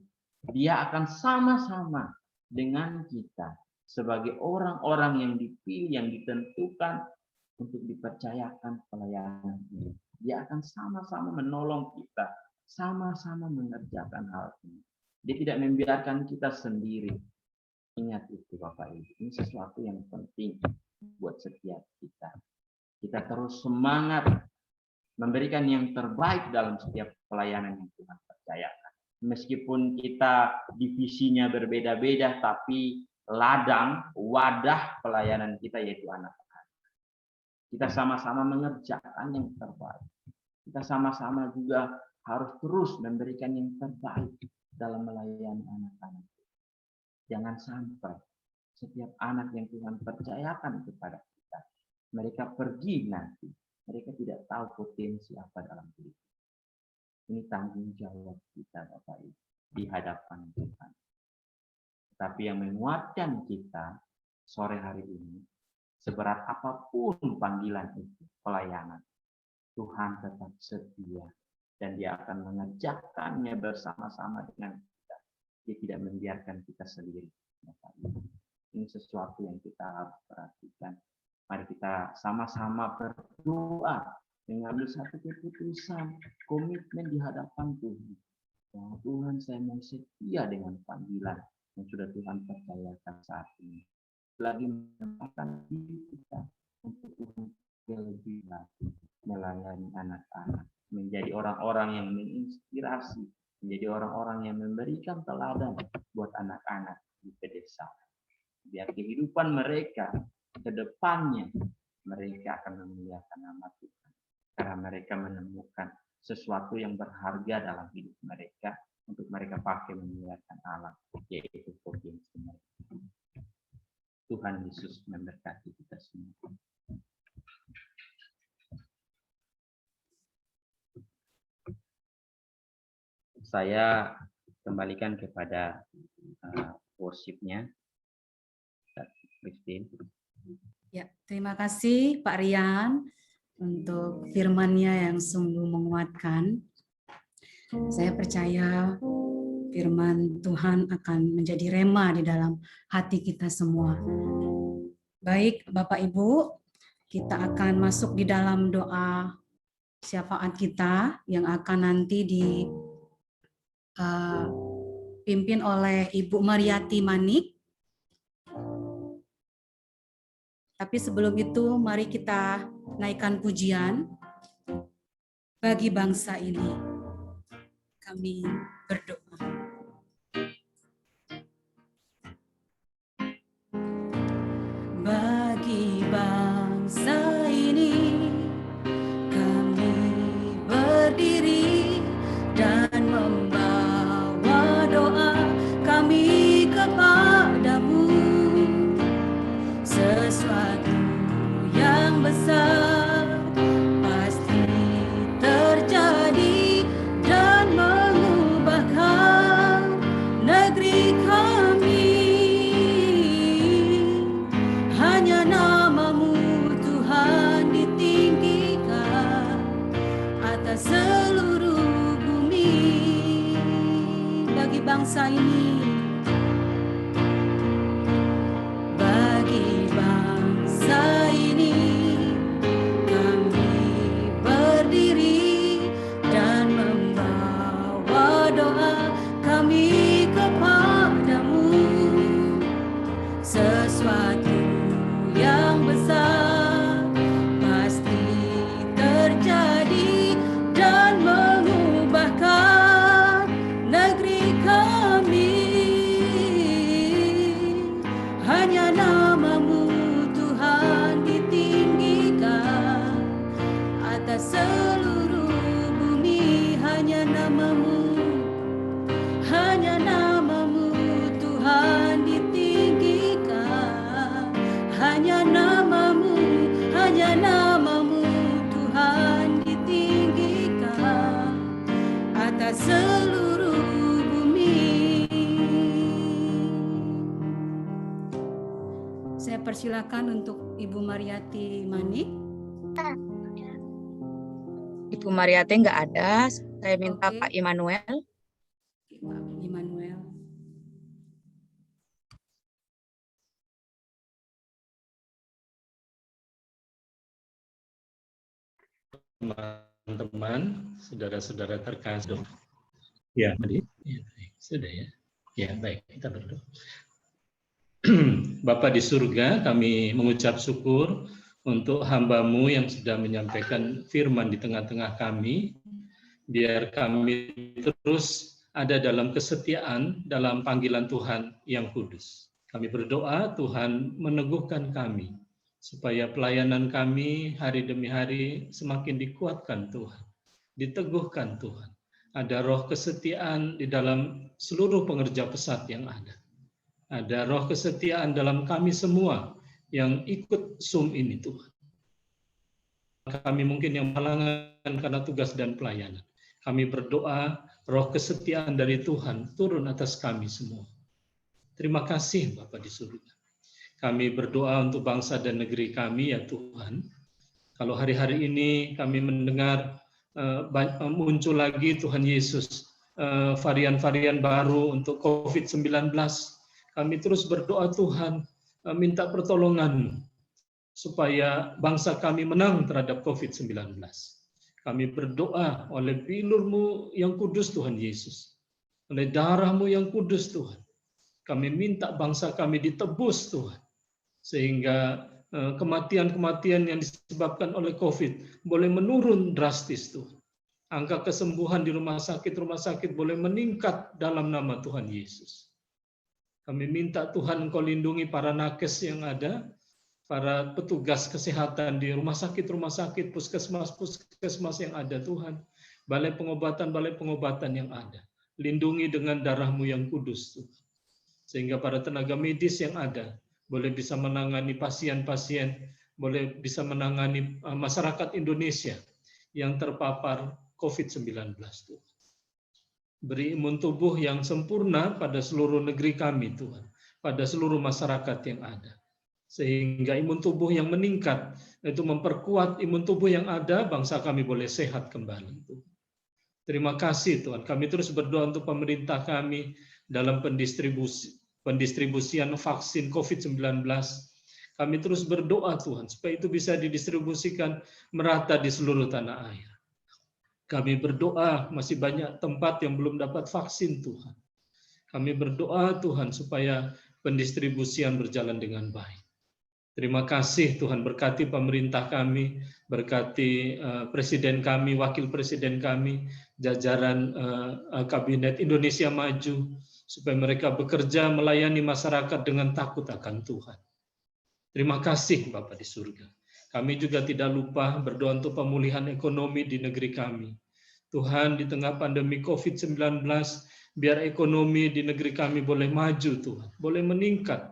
Dia akan sama-sama dengan kita sebagai orang-orang yang dipilih, yang ditentukan untuk dipercayakan pelayanan ini. Dia akan sama-sama menolong kita, sama-sama mengerjakan hal ini. Dia tidak membiarkan kita sendiri. Ingat itu Bapak Ibu, ini sesuatu yang penting buat setiap kita. Kita terus semangat memberikan yang terbaik dalam setiap pelayanan yang Tuhan percayakan. Meskipun kita divisinya berbeda-beda, tapi ladang, wadah pelayanan kita yaitu anak-anak. Kita sama-sama mengerjakan yang terbaik. Kita sama-sama juga harus terus memberikan yang terbaik dalam melayani anak-anak. Jangan sampai setiap anak yang Tuhan percayakan kepada kita, mereka pergi nanti, mereka tidak tahu potensi apa dalam diri. Ini tanggung jawab kita Bapak Ibu di hadapan Tuhan. Tapi yang menguatkan kita sore hari ini, seberat apapun panggilan itu, pelayanan, Tuhan tetap setia dan Dia akan mengerjakannya bersama-sama dengan kita. Dia tidak membiarkan kita sendiri Bapak Ibu. Ini sesuatu yang kita harus perhatikan. Mari kita sama-sama berdoa, mengambil satu keputusan, komitmen di hadapan Tuhan. Ya, Tuhan, saya mau setia dengan panggilan yang sudah Tuhan percayakan saat ini. Lagi menempatkan diri kita untuk Tuhan lebih lagi melayani anak-anak, menjadi orang-orang yang menginspirasi, menjadi orang-orang yang memberikan teladan buat anak-anak di pedesaan. Biar kehidupan mereka ke depannya, mereka akan memuliakan nama Tuhan. Karena mereka menemukan sesuatu yang berharga dalam hidup mereka untuk mereka pakai memuliakan Allah, yaitu potensi mereka. Tuhan Yesus memberkati kita semua. Saya kembalikan kepada worship-nya, Christine. Ya, terima kasih Pak Rian untuk firman-Nya yang sungguh menguatkan. Saya percaya firman Tuhan akan menjadi rema di dalam hati kita semua. Baik, Bapak Ibu, kita akan masuk di dalam doa syafaat kita yang akan nanti pimpin oleh Ibu Mariati Manik. Tapi sebelum itu mari kita naikkan pujian bagi bangsa ini. Kami berdoa. Bagi bangsa ini kami berdiri dan membawa doa kami kepadamu. Sesuatu yang besar pasti terjadi dan mengubahkan negeri kami. Hanya namamu Tuhan ditinggikan atas seluruh bumi. Bagi bangsa ini, bagi bangsa ini kami berdiri dan membawa doa kami kepadamu. Sesuatu yang besar pasti terjadi dan mengubahkan negeri kami. Hanya namamu Tuhan ditinggikan atas seluruh bumi. Hanya namamu Tuhan ditinggikan. Hanya namamu Tuhan ditinggikan atas seluruh bumi. Saya persilakan untuk Ibu Mariati Manik. Ibu Mariati nggak ada, saya minta Oke. Pak Immanuel. Pak Immanuel. Teman-teman, saudara-saudara terkasih. Ya, Madi? Ya, baik. Sudah ya. Ya, baik. Kita berdoa. Bapa di surga, kami mengucap syukur untuk hamba-Mu yang sudah menyampaikan firman di tengah-tengah kami. Biar kami terus ada dalam kesetiaan dalam panggilan Tuhan yang kudus. Kami berdoa Tuhan meneguhkan kami, supaya pelayanan kami hari demi hari semakin dikuatkan Tuhan, diteguhkan Tuhan. Ada roh kesetiaan di dalam seluruh pengerja pesat yang ada. Ada roh kesetiaan dalam kami semua yang ikut Zoom ini Tuhan. Kami mungkin yang halangan karena tugas dan pelayanan. Kami berdoa roh kesetiaan dari Tuhan turun atas kami semua. Terima kasih Bapa di surga. Kami berdoa untuk bangsa dan negeri kami ya Tuhan. Kalau hari-hari ini kami mendengar muncul lagi Tuhan Yesus varian-varian baru untuk COVID-19. Kami terus berdoa Tuhan, minta pertolongan supaya bangsa kami menang terhadap COVID-19. Kami berdoa oleh bilur-Mu yang kudus Tuhan Yesus, oleh darah-Mu yang kudus Tuhan. Kami minta bangsa kami ditebus Tuhan, sehingga kematian-kematian yang disebabkan oleh COVID boleh menurun drastis Tuhan. Angka kesembuhan di rumah sakit boleh meningkat dalam nama Tuhan Yesus. Kami minta Tuhan Engkau lindungi para nakes yang ada, para petugas kesehatan di rumah sakit, puskesmas yang ada Tuhan, balai pengobatan yang ada. Lindungi dengan darah-Mu yang kudus Tuhan. Sehingga para tenaga medis yang ada boleh bisa menangani pasien-pasien, boleh bisa menangani masyarakat Indonesia yang terpapar COVID-19 Tuhan. Beri imun tubuh yang sempurna pada seluruh negeri kami Tuhan, pada seluruh masyarakat yang ada. Sehingga imun tubuh yang meningkat, itu memperkuat imun tubuh yang ada, bangsa kami boleh sehat kembali Tuhan. Terima kasih Tuhan, kami terus berdoa untuk pemerintah kami dalam pendistribusian vaksin COVID-19. Kami terus berdoa Tuhan, supaya itu bisa didistribusikan merata di seluruh tanah air. Kami berdoa masih banyak tempat yang belum dapat vaksin Tuhan. Kami berdoa Tuhan supaya pendistribusian berjalan dengan baik. Terima kasih Tuhan, berkati pemerintah kami, berkati presiden kami, wakil presiden kami, jajaran kabinet Indonesia Maju, supaya mereka bekerja melayani masyarakat dengan takut akan Tuhan. Terima kasih Bapa di surga. Kami juga tidak lupa berdoa untuk pemulihan ekonomi di negeri kami. Tuhan, di tengah pandemi COVID-19, biar ekonomi di negeri kami boleh maju Tuhan, boleh meningkat.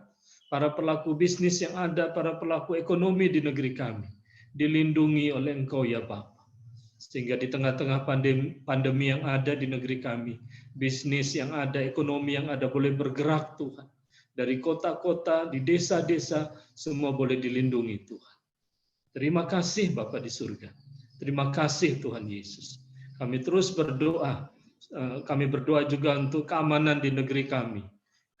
Para pelaku bisnis yang ada, para pelaku ekonomi di negeri kami, dilindungi oleh Engkau ya Bapa. Sehingga di tengah-tengah pandemi yang ada di negeri kami, bisnis yang ada, ekonomi yang ada boleh bergerak Tuhan. Dari kota-kota, di desa-desa, semua boleh dilindungi Tuhan. Terima kasih Bapa di surga. Terima kasih Tuhan Yesus. Kami terus berdoa. Kami berdoa juga untuk keamanan di negeri kami.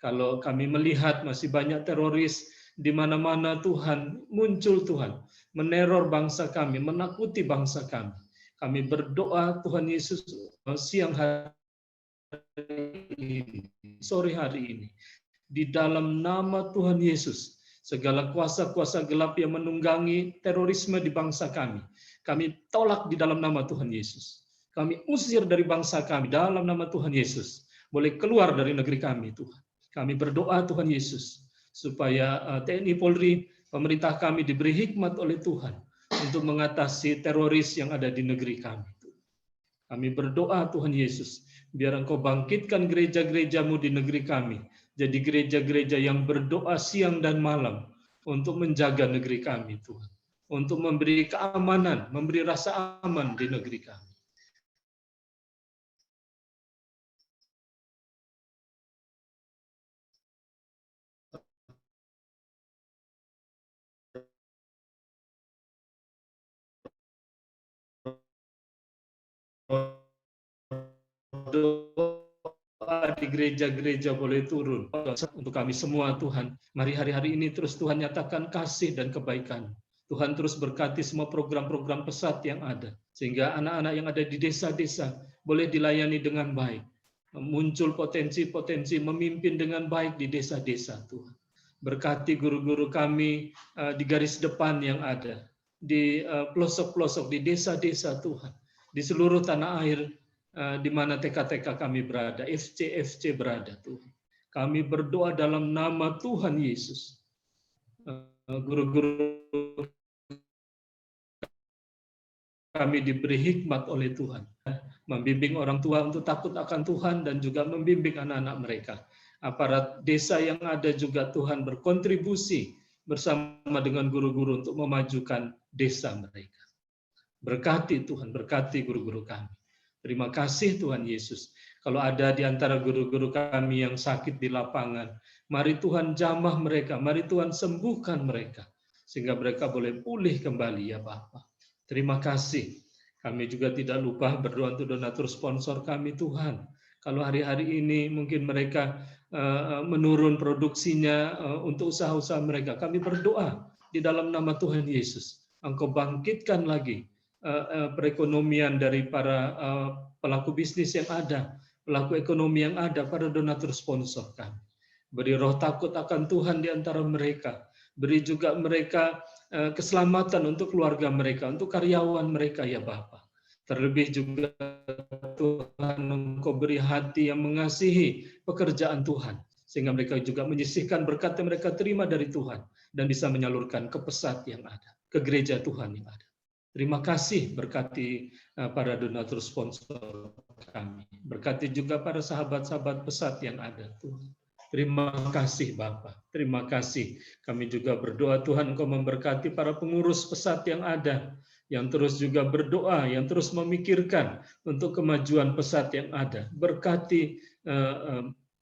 Kalau kami melihat masih banyak teroris di mana-mana Tuhan, muncul Tuhan, meneror bangsa kami, menakuti bangsa kami. Kami berdoa Tuhan Yesus siang hari ini, sore hari ini, di dalam nama Tuhan Yesus, segala kuasa-kuasa gelap yang menunggangi terorisme di bangsa kami tolak di dalam nama Tuhan Yesus. Kami usir dari bangsa kami dalam nama Tuhan Yesus. Boleh keluar dari negeri kami Tuhan. Kami berdoa Tuhan Yesus supaya TNI Polri, pemerintah kami diberi hikmat oleh Tuhan untuk mengatasi teroris yang ada di negeri kami. Kami berdoa Tuhan Yesus, biar Engkau bangkitkan gereja-gereja-Mu di negeri kami, jadi gereja-gereja yang berdoa siang dan malam untuk menjaga negeri kami Tuhan, untuk memberi keamanan, memberi rasa aman di negeri kami. Doa di gereja-gereja boleh turun untuk kami semua Tuhan. Mari hari-hari ini terus Tuhan nyatakan kasih dan kebaikan. Tuhan terus berkati semua program-program pesat yang ada, sehingga anak-anak yang ada di desa-desa boleh dilayani dengan baik. Muncul potensi-potensi memimpin dengan baik di desa-desa Tuhan. Berkati guru-guru kami di garis depan yang ada, di pelosok-pelosok, di desa-desa Tuhan, di seluruh tanah air di mana TK-TK kami berada, FC berada Tuhan. Kami berdoa dalam nama Tuhan Yesus. Guru-guru kami diberi hikmat oleh Tuhan, membimbing orang tua untuk takut akan Tuhan dan juga membimbing anak-anak mereka. Aparat desa yang ada juga Tuhan berkontribusi bersama dengan guru-guru untuk memajukan desa mereka. Berkati Tuhan, berkati guru-guru kami. Terima kasih Tuhan Yesus. Kalau ada di antara guru-guru kami yang sakit di lapangan, mari Tuhan jamah mereka, mari Tuhan sembuhkan mereka, sehingga mereka boleh pulih kembali ya Bapa. Terima kasih. Kami juga tidak lupa berdoa untuk donatur sponsor kami Tuhan. Kalau hari-hari ini mungkin mereka menurun produksinya untuk usaha-usaha mereka, kami berdoa di dalam nama Tuhan Yesus. Engkau bangkitkan lagi perekonomian dari para pelaku bisnis yang ada, pelaku ekonomi yang ada, para donatur sponsor kami. Beri roh takut akan Tuhan di antara mereka. Beri juga mereka keselamatan untuk keluarga mereka, untuk karyawan mereka ya Bapa. Terlebih juga Tuhan Engkau beri hati yang mengasihi pekerjaan Tuhan, sehingga mereka juga menyisihkan berkat yang mereka terima dari Tuhan dan bisa menyalurkan ke pesat yang ada, ke gereja Tuhan yang ada. Terima kasih, berkati para donatur sponsor kami. Berkati juga para sahabat-sahabat pesat yang ada, Tuhan. Terima kasih Bapa. Terima kasih. Kami juga berdoa Tuhan Engkau memberkati para pengurus pesat yang ada, yang terus juga berdoa, yang terus memikirkan untuk kemajuan pesat yang ada. Berkati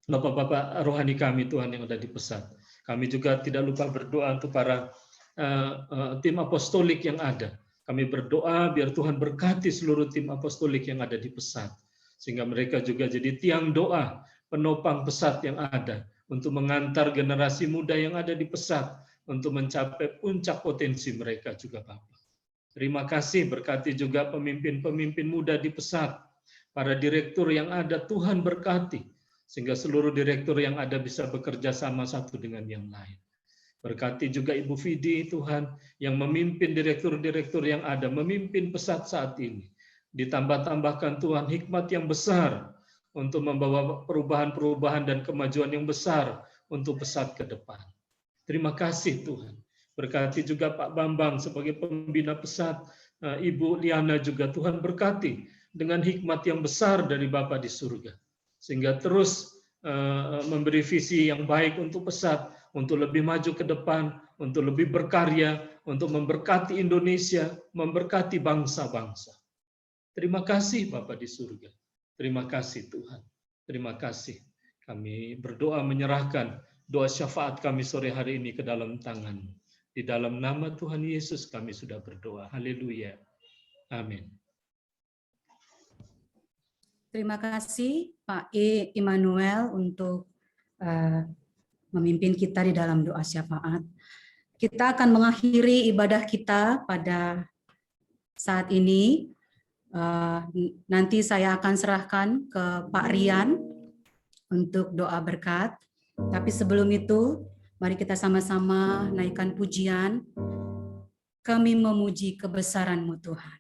Bapak-bapak rohani kami Tuhan yang ada di pesat. Kami juga tidak lupa berdoa untuk para tim apostolik yang ada. Kami berdoa biar Tuhan berkati seluruh tim apostolik yang ada di pesat, sehingga mereka juga jadi tiang doa, penopang pesat yang ada, untuk mengantar generasi muda yang ada di pesat, untuk mencapai puncak potensi mereka juga Bapak. Terima kasih, berkati juga pemimpin-pemimpin muda di Pesat, para direktur yang ada, Tuhan berkati, sehingga seluruh direktur yang ada bisa bekerja sama satu dengan yang lain. Berkati juga Ibu Vidi, Tuhan, yang memimpin direktur-direktur yang ada, memimpin Pesat saat ini. Ditambah-tambahkan Tuhan hikmat yang besar untuk membawa perubahan-perubahan dan kemajuan yang besar untuk Pesat ke depan. Terima kasih Tuhan. Berkati juga Pak Bambang sebagai pembina Pesat, Ibu Liana juga Tuhan berkati dengan hikmat yang besar dari Bapa di surga. Sehingga terus memberi visi yang baik untuk Pesat, untuk lebih maju ke depan, untuk lebih berkarya, untuk memberkati Indonesia, memberkati bangsa-bangsa. Terima kasih Bapa di surga. Terima kasih Tuhan. Terima kasih. Kami berdoa menyerahkan doa syafaat kami sore hari ini ke dalam tangan-Mu. Di dalam nama Tuhan Yesus kami sudah berdoa. Haleluya. Amin. Terima kasih Pak Immanuel untuk memimpin kita di dalam doa syafaat. Kita akan mengakhiri ibadah kita pada saat ini. Nanti saya akan serahkan ke Pak Rian untuk doa berkat. Tapi sebelum itu, mari kita sama-sama naikkan pujian. Kami memuji kebesaran-Mu Tuhan.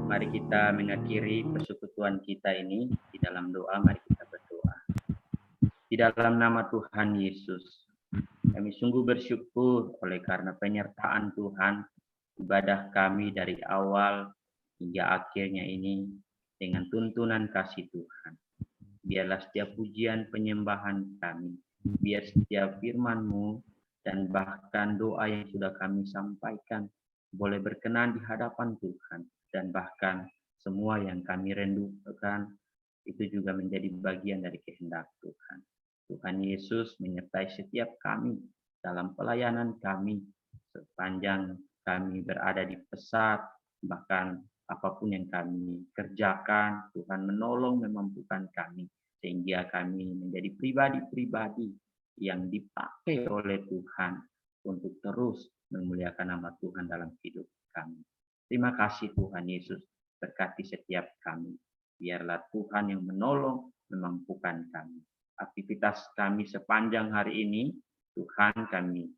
Mari kita mengakhiri persekutuan kita ini di dalam doa. Mari kita berdoa. Di dalam nama Tuhan Yesus, kami sungguh bersyukur oleh karena penyertaan Tuhan, ibadah kami dari awal hingga akhirnya ini dengan tuntunan kasih Tuhan. Biarlah setiap pujian penyembahan kami, biar setiap firman-Mu dan bahkan doa yang sudah kami sampaikan boleh berkenan di hadapan Tuhan. Dan bahkan semua yang kami rindukan itu juga menjadi bagian dari kehendak Tuhan. Tuhan Yesus menyertai setiap kami dalam pelayanan kami sepanjang kami berada di Pesat, bahkan apapun yang kami kerjakan, Tuhan menolong memampukan kami sehingga kami menjadi pribadi-pribadi yang dipakai oleh Tuhan untuk terus memuliakan nama Tuhan dalam hidup kami. Terima kasih Tuhan Yesus, berkati setiap kami. Biarlah Tuhan yang menolong, memampukan kami. Aktivitas kami sepanjang hari ini, Tuhan kami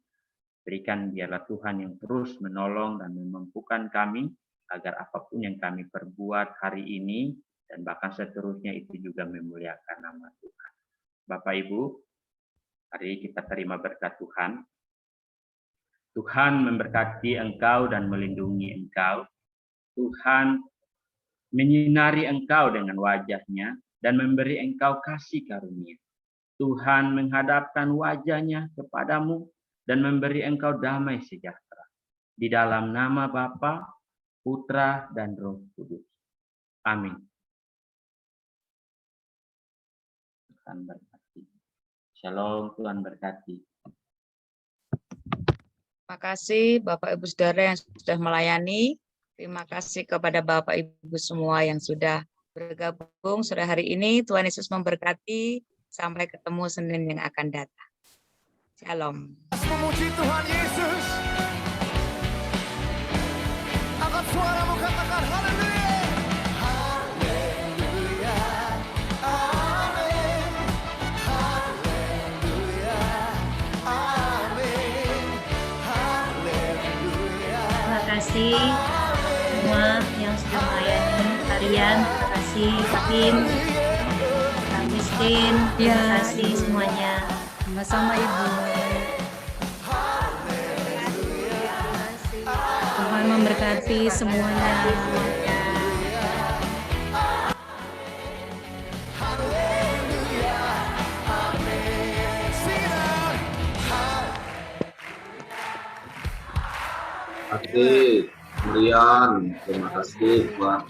berikan biarlah Tuhan yang terus menolong dan memampukan kami, agar apapun yang kami perbuat hari ini, dan bahkan seterusnya itu juga memuliakan nama Tuhan. Bapak Ibu, hari kita terima berkat Tuhan. Tuhan memberkati engkau dan melindungi engkau. Tuhan menyinari engkau dengan wajah-Nya dan memberi engkau kasih karunia. Tuhan menghadapkan wajah-Nya kepadamu dan memberi engkau damai sejahtera. Di dalam nama Bapa, Putra, dan Roh Kudus. Amin. Tuhan berkati. Shalom, Tuhan berkati. Terima kasih Bapak Ibu Saudara yang sudah melayani. Terima kasih kepada Bapak Ibu semua yang sudah bergabung sore hari ini. Tuhan Yesus memberkati. Sampai ketemu Senin yang akan datang. Shalom. Memuji Tuhan Yesus. Angkat suaramu, katakan haleluya. Haleluya. Amin. Haleluya. Amin. Haleluya. Terima kasih semua yang sudah melayani harian. Terima kasih tim, Kak Christine. Terima kasih semuanya. Sama-sama Ibu. Tuhan memberkati semuanya. Terima kasih, Brian. Terima kasih buat